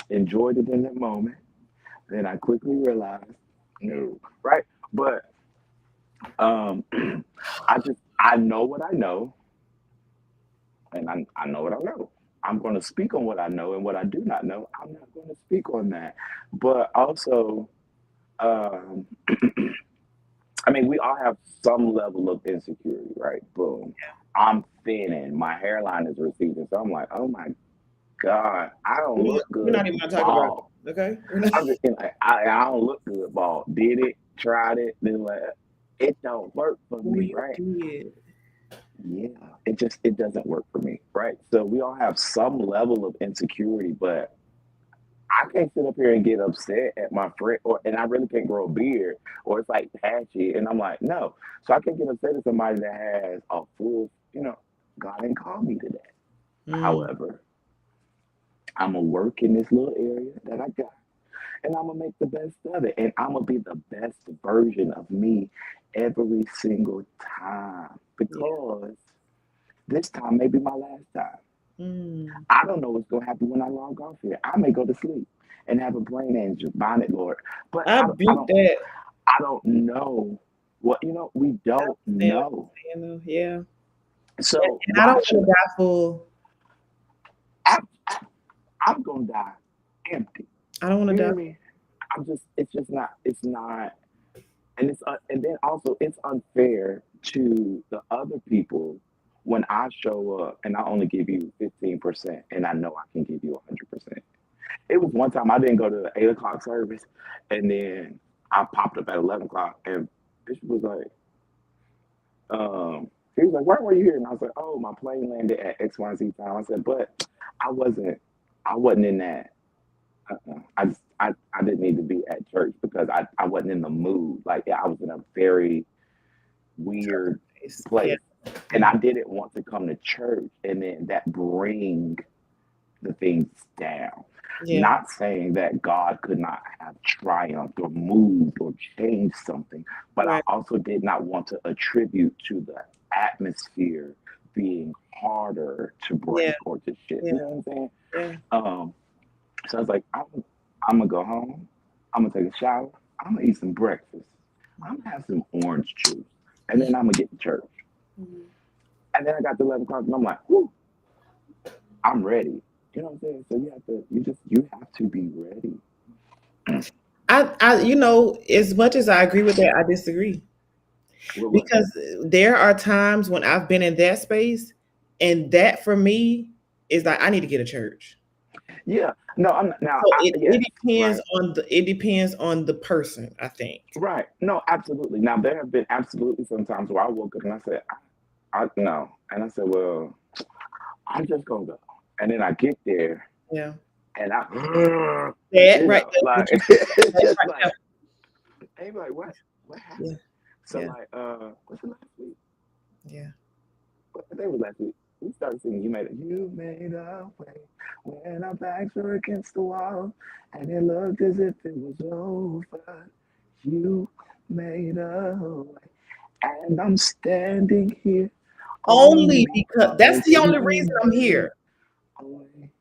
enjoyed it in that moment. Then I quickly realized, no, right? But um, I know what I know, and I know what I know. I'm going to speak on what I know, and what I do not know, I'm not going to speak on that. But also, um, I mean, we all have some level of insecurity, right? Boom. I'm thinning, my hairline is receding, so I'm like, oh my god, I don't look We're good not even going to talk about bald. it. Okay. We're not. I'm just like, I don't look good bald. Did it, tried it, then like, it don't work for Oh, me, you right? did. Yeah, it doesn't work for me, right? So we all have some level of insecurity, but I can't sit up here and get upset at my friend, or and I really can't grow a beard, or it's like patchy, and I'm like, no. So I can't get upset at somebody that has a full, God didn't call me to that. Mm, However, I'm gonna work in this little area that I got, and I'm gonna make the best of it, and I'm gonna be the best version of me every single time yeah. because this time may be my last time. Mm. I don't know what's going to happen when I log off here. I may go to sleep and have a brain angel, bonnet Lord. But I built that. I don't know what, we I don't understand what know. you're saying, though. Yeah. So And I why don't want should to die full. I, I, I'm going to die empty. I don't want You to hear die. me? It's just not, it's not, and then also it's unfair to the other people when I show up and I only give you 15% and I know I can give you 100%. It was one time I didn't go to the 8 o'clock service, and then I popped up at 11 o'clock, and Bishop was like, he was like, "Why were you here?" And I was like, "Oh, my plane landed at XYZ time." I said, "But I wasn't, I wasn't in that. I didn't need to be at church because I wasn't in the mood. Like, yeah, I was in a very weird Yeah. place, and I didn't want to come to church, and then that bring the things down. Yeah. Not saying that God could not have triumphed or moved or changed something, but I Right. also did not want to attribute to the atmosphere being harder to Yeah. break or to shift. Yeah. You know what I'm saying? Yeah. Um, so I was like, I'm gonna go home. I'm gonna take a shower. I'm gonna eat some breakfast. I'm gonna have some orange juice, and then I'm gonna get to church. Mhm. And then I got to 11 o'clock, and I'm like, whoo, I'm ready. You know what I'm saying? So you have to be ready. As much as I agree with that, I disagree What? because there are times when I've been in that space, and that for me is like I need to get a church. Yeah. No, I'm not, now. So Yes, right, it depends on the person, I think. right. No, absolutely. Now there have been absolutely some times where I woke up and I said, I no, and I said, well, I'm just gonna go. And then I get there Yeah. and I, That you right know, there. like What you it's that just right like, there. hey, like what Yeah. happened? So Yeah. like, what's the last week? Yeah. What the day was last week? We started singing. You made a way when our backs were against the wall, and it looked as if it was over. You made a way, and I'm standing here only Only because that's because the only reason you I'm made here. a way.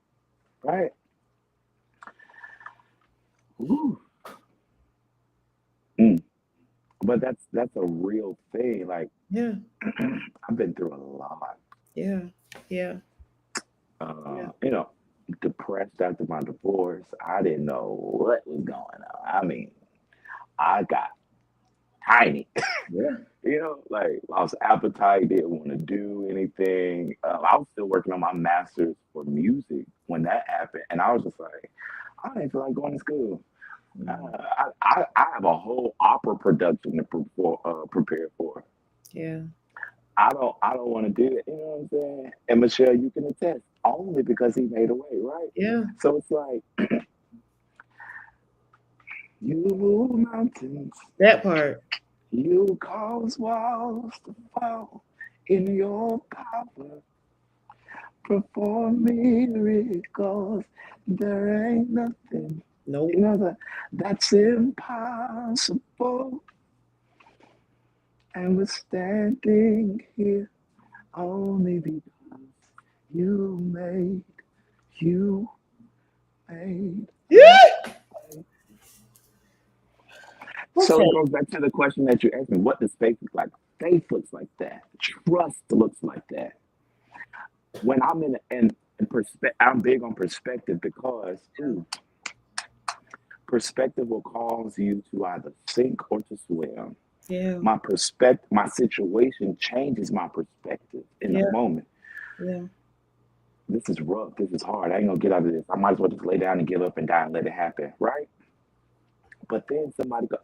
Right? Ooh. Mm. But that's a real thing. Like Yeah. I've been through a lot. Yeah. Yeah. Yeah. You know, depressed after my divorce. I didn't know what was going on. I mean, I got tiny. Yeah. Like lost appetite, didn't want to do anything. I was still working on my master's for music when that happened, and I was just like, I don't even feel like going to school. Mm. I have a whole opera production to prepare for. Yeah. I don't want to do it. You know what I'm saying? And Michelle, you can attest only because he made a way, right? Yeah. So it's like you move mountains, That part. you cause walls to fall in your power. Perform miracles. There ain't nothing, Nope. that's impossible. And we're standing here only because you made, you made. Yeah. So Okay. it goes back to the question that you asked me: what does faith look like? Faith looks like that. Trust looks like that. When I'm in perspective, I'm big on perspective because perspective will cause you to either sink or to swim. Yeah. My situation changes my perspective in the Yeah. moment. Yeah. This is rough. This is hard. I ain't gonna get out of this. I might as well just lay down and give up and die and let it happen, right? But then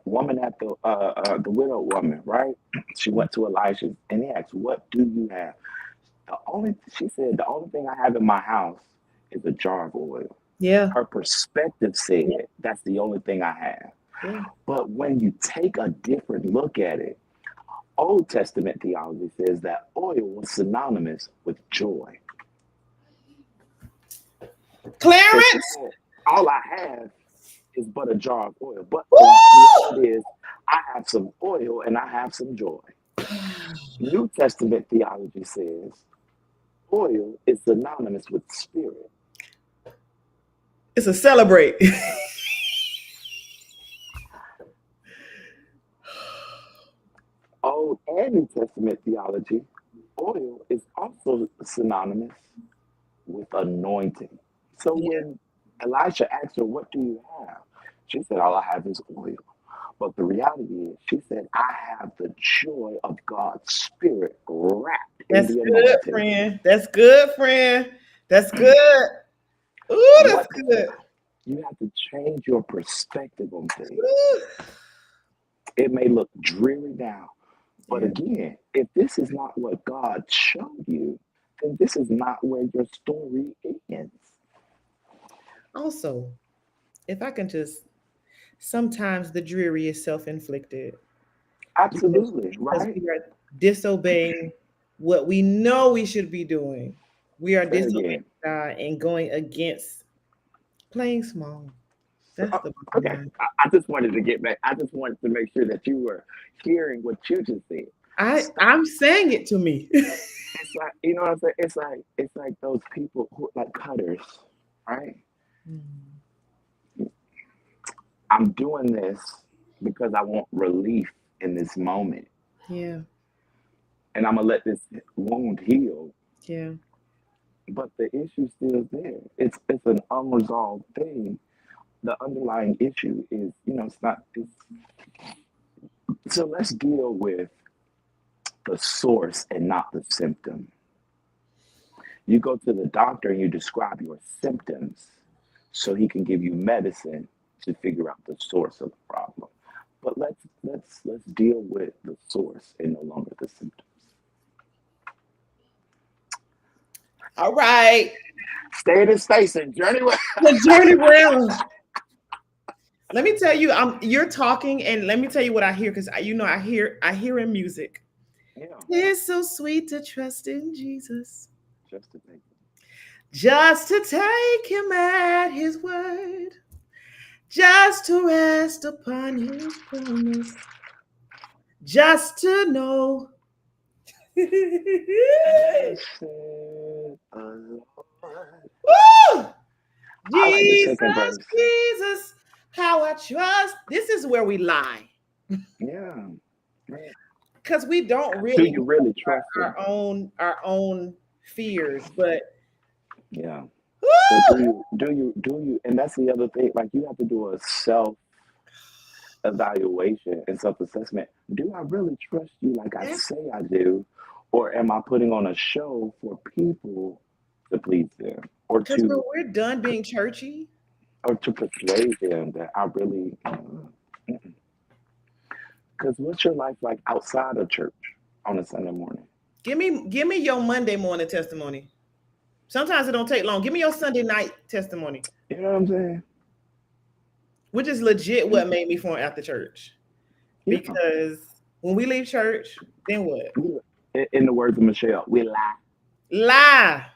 woman at the widow woman, right? She went to Elijah and he asked, "What do you have?" She said, "The only thing I have in my house is a jar of oil." Yeah. Her perspective said, "That's the only thing I have." Yeah. But when you take a different look at it, Old Testament theology says that oil was synonymous with joy. So she Clarence. said, "All I have is but a jar of oil." But the Woo! reality is, I have some oil and I have some joy. New Testament theology says oil is synonymous with spirit. It's a celebrate. Old and New Testament theology, oil is also synonymous with anointing. So Yeah. when Elisha asked her, "What do you have?" She said, "All I have is oil." But the reality is, she said, "I have the joy of God's Spirit wrapped in That's the good, anointing." friend. That's good, friend. That's good. Ooh, that's What good. you have to change your perspective on things. Ooh. It may look dreary now, but Yeah. again, if this is not what God showed you, then this is not where your story ends. Also, if I can just, sometimes the dreary is self-inflicted Absolutely, because right? we are disobeying what we know we should be doing. We are Say it disobeying again. God and going against playing small. So, That's the bottom okay, line. I just wanted to get back. I just wanted to make sure that you were hearing what you just said. Stop. I'm saying it to me. It's like you know what I'm saying. It's like those people who like cutters, right? Mm. I'm doing this because I want relief in this moment, Yeah. and I'm gonna let this wound heal. Yeah. But the issue's still there. It's an unresolved thing. The underlying issue is, it's not. So let's deal with the source and not the symptom. You go to the doctor and you describe your symptoms so he can give you medicine to figure out the source of the problem. But let's deal with the source and no longer the symptoms. All right. Stay in the station, journey. The journey well. Let me tell you, you're talking, and let me tell you what I hear, because I hear in music. Yeah, It's so sweet to trust in Jesus, just to think. just to take him at his word, just to rest upon his promise, just to know. Blessed the Lord. Woo! I like the Jesus, second verse. Jesus, how I trust. This is where we lie. Yeah. Yeah. Because we don't Do really you know really trust him? our own fears, but Yeah. But woo! do you, and that's the other thing. Like you have to do a self evaluation and self assessment. Do I really trust you like I Yeah, say I do? Or am I putting on a show for people to please them or because when to we're done being churchy, persuade them that I really because what's your life like outside of church on a Sunday morning? give me your Monday morning testimony. Sometimes it don't take long. Give me your Sunday night testimony, You know what I'm saying? which is legit what made me form after church. Yeah. Because when we leave church, then what? In the words of Michelle, we lie. Lie.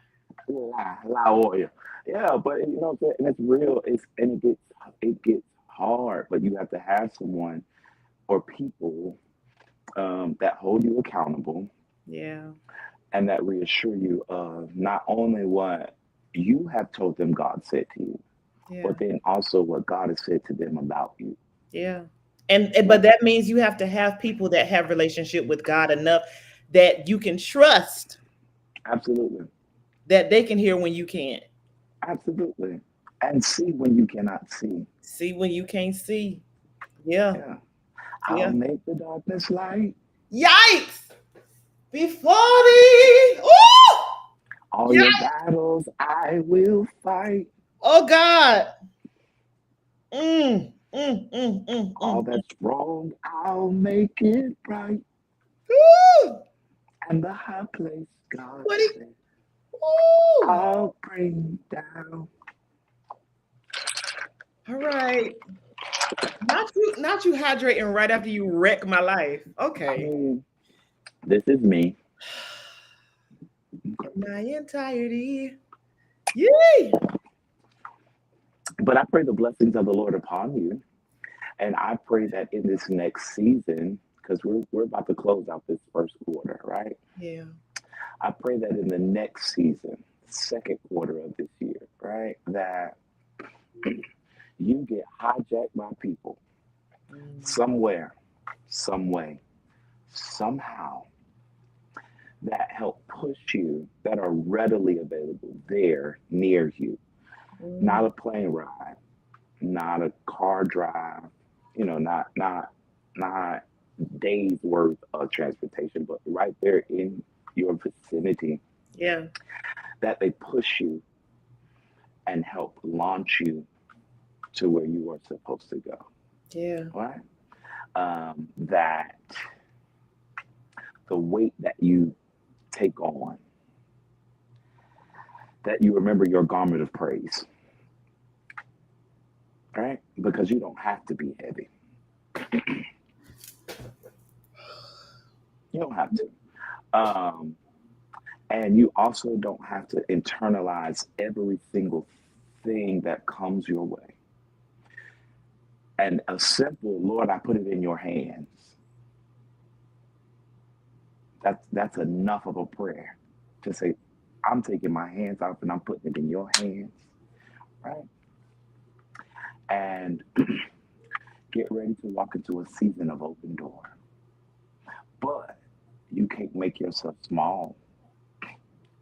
Lie warrior. Yeah, but you know what I'm saying? And it's real. It gets hard, but you have to have someone or people that hold you accountable Yeah. and that reassure you of not only what you have told them God said to you, Yeah. but then also what God has said to them about you. Yeah. And Right? but that means you have to have people that have relationship with God enough that you can trust Absolutely. that they can hear when you can't. Absolutely. And see when you cannot see. See when you can't see. Yeah. Yeah. I'll Yeah. make the darkness light. Yikes! Before thee. Ooh! All Yeah. your battles I will fight. Oh God. Mm, mm, mm, mm, All mm. that's wrong, I'll make it right. Ooh. And the high place God What it? said, Ooh. I'll bring down. All right. Not you hydrating right after you wreck my life. I Okay. mean, this is me. In my entirety. Yay! But I pray the blessings of the Lord upon you. And I pray that in this next season, because we're about to close out this first quarter, right? Yeah. I pray that in the next season, second quarter of this year, right, that you get hijacked by people Mm, somewhere, some way, somehow that help push you, that are readily available there near you. mm, Not a plane ride, not a car drive, not days worth of transportation, but right there in your vicinity yeah. that they push you and help launch you to where you are supposed to go. Yeah. Right? That the weight that you take on, that you remember your garment of praise, right? Because you don't have to be heavy. You don't have to. Um, and you also don't have to internalize every single thing that comes your way. And a simple, Lord, I put it in your hands. That's enough of a prayer to say, I'm taking my hands off and I'm putting it in your hands, right? And get ready to walk into a season of open door. But you can't make yourself small.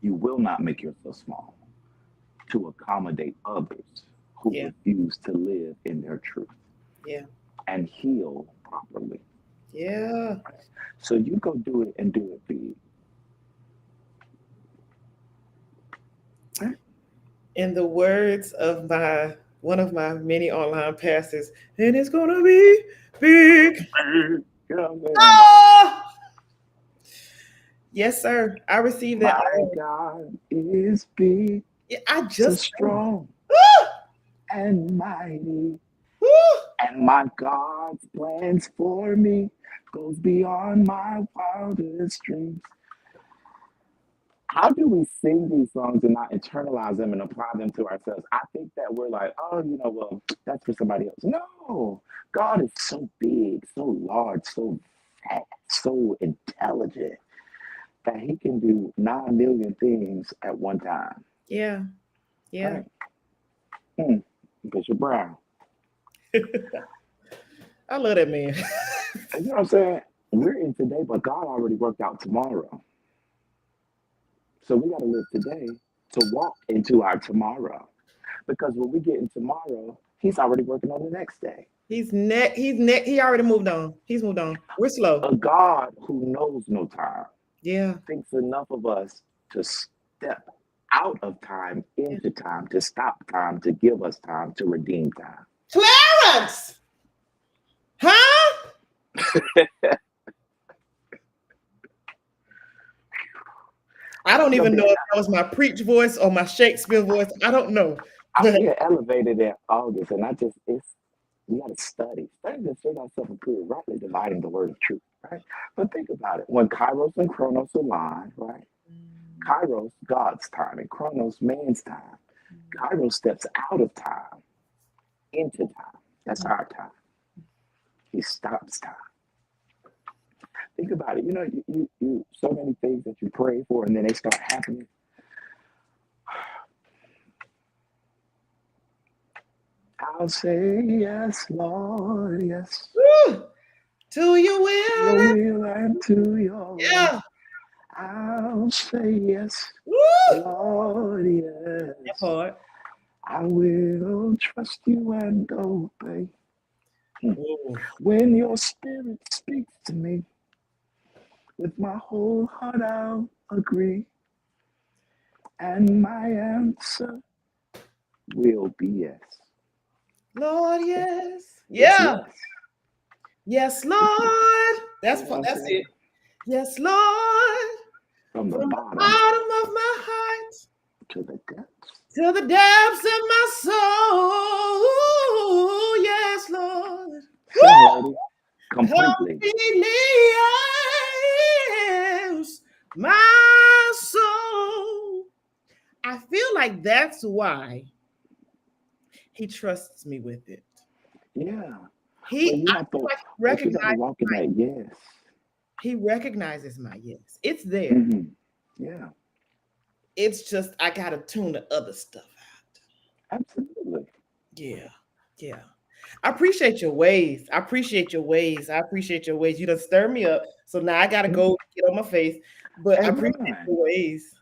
You will not make yourself small to accommodate others who Yeah. refuse to live in their truth Yeah. and heal properly. Yeah. So you go do it and do it big. Right? In the words of my one of my many online pastors, and it's gonna be big. You know what I'm saying? Oh, yes, sir. I received that My all. God is big. Yeah, I So just strong Woo! and mighty. Woo! And my God's plans for me goes beyond my wildest dreams. How do we sing these songs and not internalize them and apply them to ourselves? I think that we're like, oh, well, that's for somebody else. No, God is so big, so large, so vast, so intelligent that He can do 9 million things at one time. Yeah, yeah. Right? Hmm. Bishop Brown. I love that man. You know what I'm saying? We're in today, but God already worked out tomorrow. So we got to live today to walk into our tomorrow. Because when we get in tomorrow, He's already working on the next day. He already moved on. He's moved on. We're slow. A God who knows no time Yeah. thinks enough of us to step out of time Yeah. into time, to stop time, to give us time, to redeem time. Clarence! Huh? I don't I'm even know being, if that was my preach voice or my Shakespeare voice. I don't know. I'm But being elevated in August, and we got to study to show ourselves approved, rightly dividing the word of truth, right? But think about it. When Kairos and Chronos align, right? Kairos, God's time, and Chronos, man's time. Kairos steps out of time into time. That's our time. He stops time. Think about it. You so many things that you pray for, and then they start happening. I'll say yes, Lord, yes, woo, to your to your will. will and to your way. Yeah. I'll say yes, Woo! Lord, That yes. part. I will trust you and obey. Woo. When your spirit speaks to me, with my whole heart I'll agree, and my answer will be yes. Lord, It's, yes. it's Yeah. yes. Yes, It's yes. Lord. You know what I'm That's it. saying? Yes, Lord. From the From the bottom bottom of my heart to the depths. to the depths of my soul. Yes, Lord. Sing, Woo! lady, completely. Completely yes, my soul. I feel like that's why he trusts me with it. Yeah. But I feel like you got to walk in that yes. he recognizes my yes. It's there. Hmm. Yeah, It's just I gotta tune the other stuff out. absolutely. Yeah. Yeah. I appreciate your ways. I appreciate your ways. I appreciate your ways. You done stir me up. So now I gotta Mm. go get on my face. But I And appreciate run. your ways.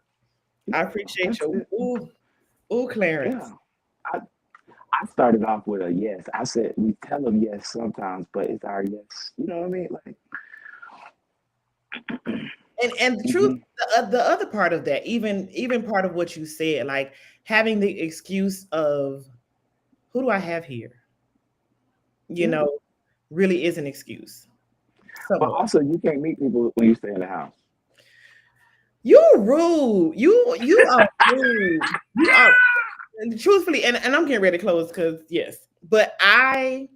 Yeah, I appreciate that's your it. Clarence. Yeah. I, I started off with a yes. I said we tell them yes sometimes, but it's our yes. You know what I mean? Like, And the truth, hmm, the other part of that, even part of what you said, like having the excuse of who do I have here, you yeah. know, really is an excuse But somewhat. also, you can't meet people when you stay in the house. You're rude. You are rude. You are and truthfully, and I'm getting ready to close because yes, but I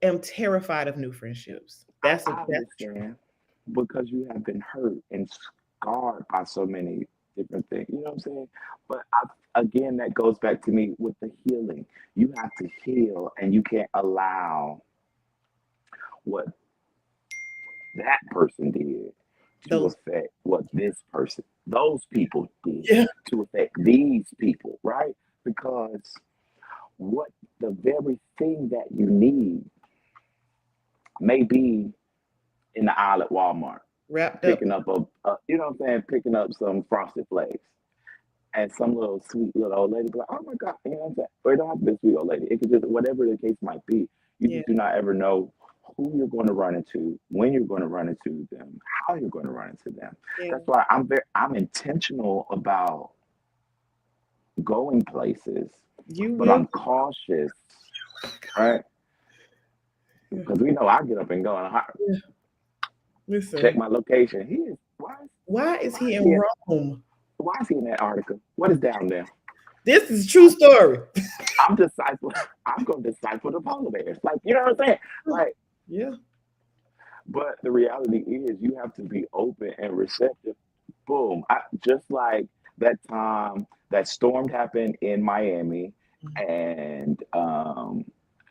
am terrified of new friendships. I That's the truth. understand because you have been hurt and scarred by so many different things. You know what I'm saying? But again, that goes back to me with the healing. You have to heal, and you can't allow what that person did to Those affect what those people did yeah, to affect these people, right? Because what the very thing that you need may be in the aisle at Walmart, wrapped up. picking up you know what I'm saying, picking up some frosted flakes. And some little sweet little old lady be like, oh my God, you know what I'm saying? Or it don't have to be a sweet old lady. It could just, whatever the case might be, you Yeah, just do not ever know who you're going to run into, when you're going to run into them, how you're going to run into them. yeah. That's why I'm intentional about going places, You but will. I'm cautious, right? Yeah. Because we know I get up and go and check Listen, my location. He is, why is why he is in he, Rome? Why is he in that article? What is down there? This is a true story. I'm disciple. I'm gonna disciple the polar bears. Like, you know what I'm saying? Like, Yeah. but the reality is, you have to be open and receptive. Boom. Just like that time that storm happened in Miami, Mhm. and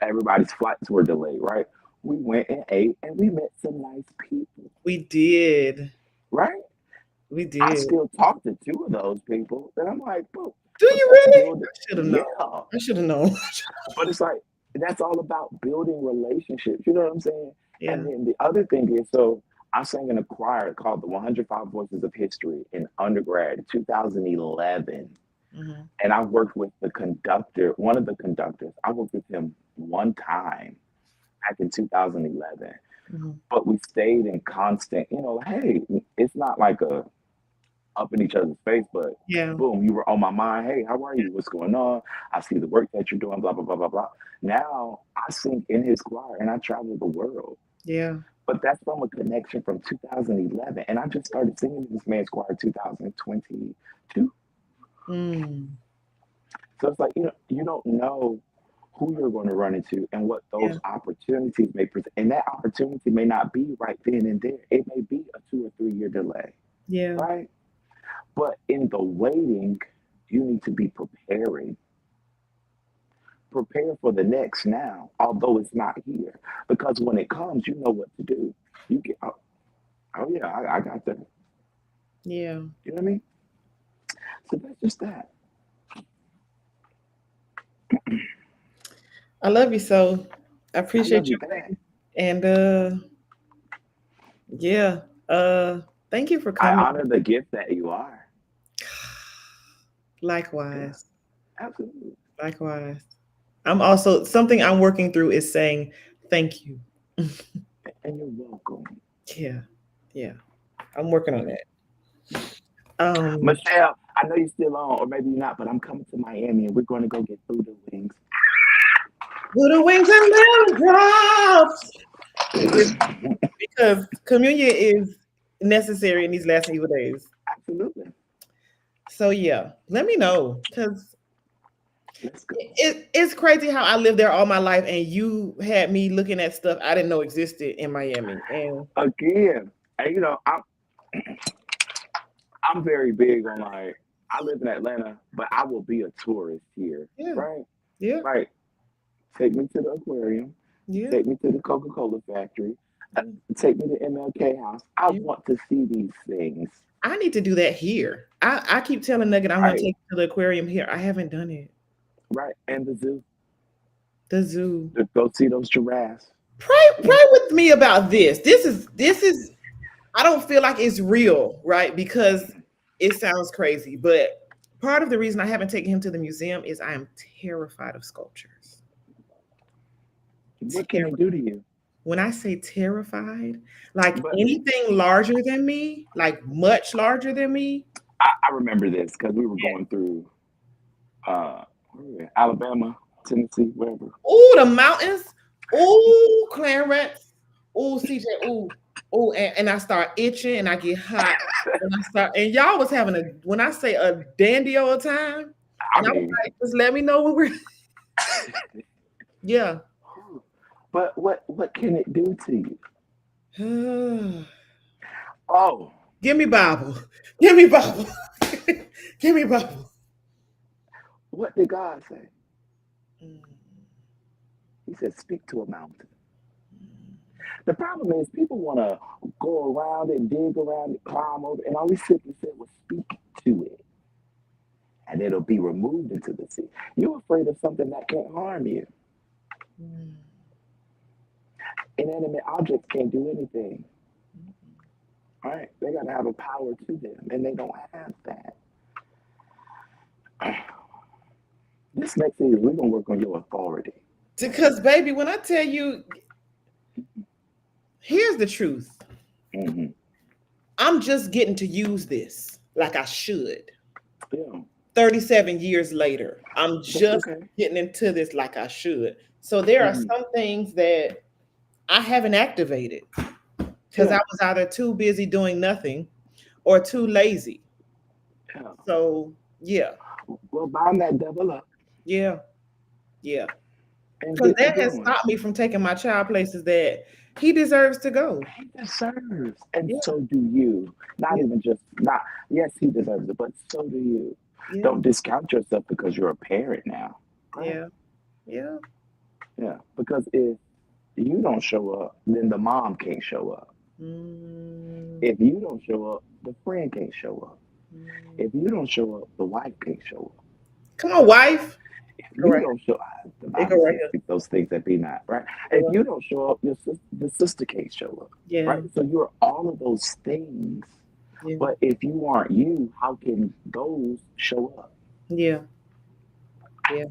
everybody's flights were delayed. Right? We went and ate, and we met some nice people. We did. Right? We I did. still talk to two of those people, and I'm like, boom. Do But you that's really? building. I should have known. Yeah. I should have known. But it's like that's all about building relationships. You know what I'm saying? And Yeah. then the other thing is, so I sang in a choir called the 105 Voices of History in undergrad, 2011. Hmm. And I worked with the conductor, one of the conductors. I worked with him one time back in 2011. Hmm. But we stayed in constant, hey, it's not like a up in each other's face, but Yeah. boom, you were on my mind. Hey, how are you? What's going on? I see the work that you're doing, blah, blah, blah, blah, blah. Now I sing in his choir and I travel the world. Yeah. But that's from a connection from 2011. And I just started singing in this man's choir 2022. Mm. So it's like, you don't know who you're going to run into and what those Yeah. opportunities may present. And that opportunity may not be right then and there. It may be a 2 or 3 year delay, Yeah. right? But in the waiting, you need to be preparing. Prepare for the next now, although it's not here. Because when it comes, you know what to do. You get, oh yeah, I got that. Yeah. You know what I mean? So that's just that. I love you so. I I love appreciate you you. back. And yeah. Thank you for I coming. honor the gift that you are. Yeah, Likewise. absolutely. Likewise. I'm also something I'm working through is saying thank you. And you're welcome. Yeah. Yeah. I'm working on that. Um Michelle, I know you're still on, or maybe you're not, but I'm coming to Miami and we're going to go get through the wings. with the wings and little drops. It's because communion is necessary in these last evil days. Absolutely. So yeah, let me know because Let's go. it's crazy how I lived there all my life, and you had me looking at stuff I didn't know existed in Miami. And Again, and I'm very big on like I live in Atlanta, but I will be a tourist here, yeah, right? yeah, Like take me to the aquarium, yeah, take me to the Coca-Cola factory, uh, yeah, take me to MLK House. I yeah. want to see these things, I need to do that here. I keep telling Nugget I'm going to right? take you to the aquarium here. I haven't done it. Right, and the zoo The zoo. to go see those giraffes. Pray Yeah, with me about this. This is. I don't feel like it's real, right? Because it sounds crazy, but part of the reason I haven't taken him to the museum is I am terrified of sculptures. what can they Ter- do to you? when I say terrified, like But anything larger than me, like much larger than me. I remember this because we were going through where were we at? Alabama, Tennessee, wherever. Oh, the mountains. Oh, Clarence. Oh, CJ. Oh, oh, and I start itching and I get hot. And I start, and y'all was having a, when I say a dandy old time, I and I was mean, like, just let me know when we're, yeah. but what can it do to you? Give Oh, me Bible. Give me Bible. Give me Bible. what did God say? Mm, He said, speak to a mountain. The problem is people want to go around it, dig around it, climb over, and all we simply said was speak to it, and it'll be removed into the sea. You're afraid of something that can't harm you. mm, Inanimate objects can't do anything, mm. right? They got to have a power to them, and they don't have that. This next thing is we're going to work on your authority. Because, baby, when I tell you, here's the truth. Hmm. I'm just getting to use this like I should. Yeah, 37 years later, I'm that's just okay. getting into this like I should. So there are Hmm. some things that I haven't activated because I Yeah, was either too busy doing nothing or too lazy. Yeah. So yeah, Well, bind that devil up yeah, yeah. and Because get to that has doing. stopped me from taking my child places that he deserves to go. He deserves, and Yeah, so do you. Not yeah, even just not. Yes, he deserves it, but so do you. yeah, Don't discount yourself because you're a parent now, right? yeah, yeah. Yeah, because if you don't show up, then the mom can't show up. Mm, If you don't show up, the friend can't show up. mm. If you don't show up, the wife can't show up. Come on, wife. If Go you right don't show up, the here. Go Bible right says here. speak those things that be not, right? Go If right. you don't show up, the sister can't show up, Yeah, right? So you're all of those things. yeah, But if you aren't you, how can those show up? yeah, yeah,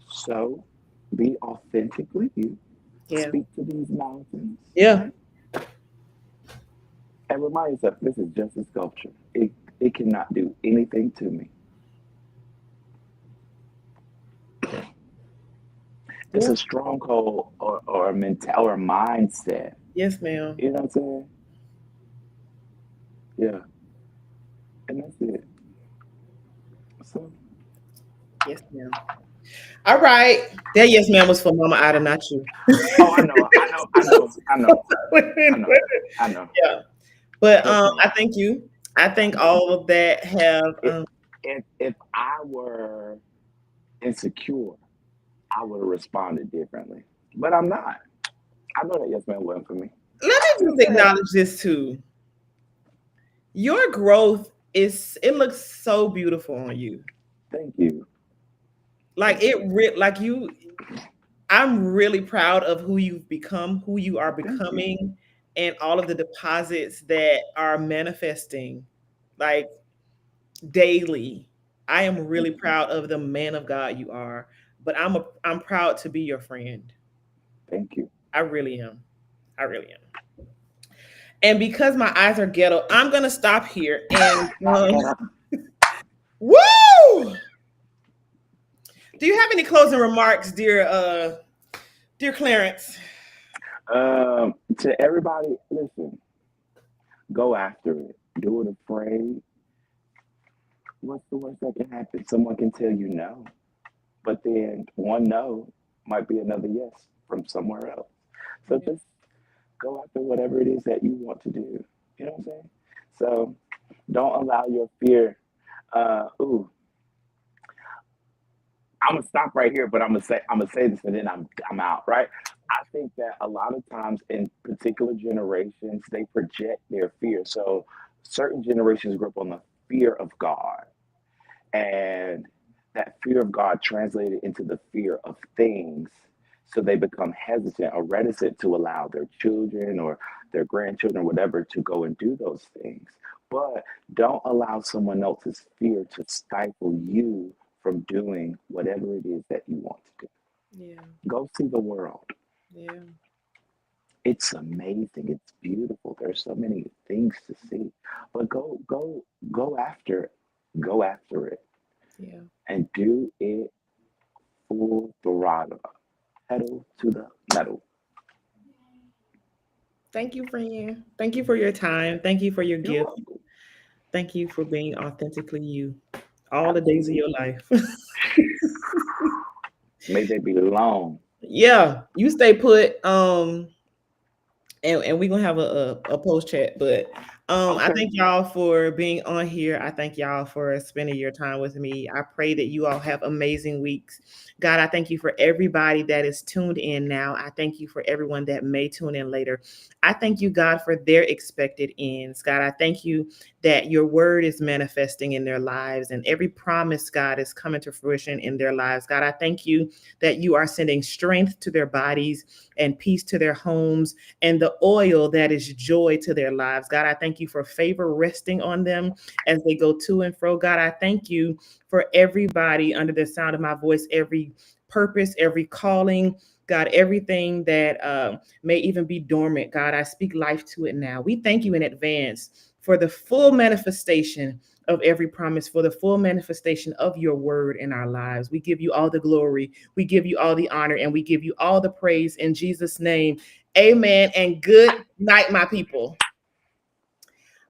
So be authentically you. yeah, Speak to these mountains, yeah. right? And remind yourself this is just a sculpture. It cannot do anything to me. It's Yeah. a stronghold or a mental or a mindset. Yes, ma'am. You know what I'm saying? Yeah. And that's it. So Yes, ma'am. All right. That yes, ma'am was for Mama Ida, not you. oh I know. I know. Yeah. But Trust me. I thank you. I I think know. all of that have If if I were insecure, I would have responded differently. But I'm not. I know that yes man wasn't for me. let I me just understand. acknowledge this too. Your growth is it looks so beautiful on you. Thank you. Like Thank you. like you I'm really proud of who you've become, who you are Thank you. becoming, and all of the deposits that are manifesting like daily. I am Thank really you. proud of the man of God you are, but I'm proud to be your friend. Thank you. I really am. I really am. And because my eyes are ghetto, I'm gonna stop here and woo! Do you have any closing remarks, dear Clarence? To everybody, listen, go after it. Do it afraid. What's the worst that can happen? Someone can tell you no, but then one no might be another yes from somewhere else. So Yeah. just go after whatever it is that you want to do. You know what I'm saying? So don't allow your fear. Ooh, I'm gonna stop right here, but I'm gonna say this, and then I'm out. Right? I think that a lot of times in particular generations, they project their fear. So certain generations grew up on the fear of God, and that fear of God translated into the fear of things. So they become hesitant or reticent to allow their children or their grandchildren, whatever, to go and do those things. But don't allow someone else's fear to stifle you from doing whatever it is that you want to do. Yeah. Go see the world. Yeah. It's amazing. It's beautiful. There's so many things to see. But go after it. Go after it Yeah. and do it full throttle, pedal to the metal. Thank you, friend. Thank you for your time. Thank you for your You're gift. welcome. Thank you for being authentically you all the days of your Absolutely. life. May they be long. Yeah, you stay put. And we're gonna have a post chat. But I Okay. thank y'all for being on here. I thank y'all for spending your time with me. I pray that you all have amazing weeks. God, I thank you for everybody that is tuned in now. I thank you for everyone that may tune in later. I thank you, God, for their expected ends. God, I thank you that your word is manifesting in their lives and every promise, God, is coming to fruition in their lives. God, I thank you that you are sending strength to their bodies and peace to their homes and the oil that is joy to their lives. God, I thank you for favor resting on them as they go to and fro. God, I thank you for everybody under the sound of my voice, every purpose, every calling. God, everything that may even be dormant, God, I speak life to it now. We thank you in advance for the full manifestation of every promise, for the full manifestation of your word in our lives. We give you all the glory, we give you all the honor, and we give you all the praise in Jesus' name. Amen. And good night, my people.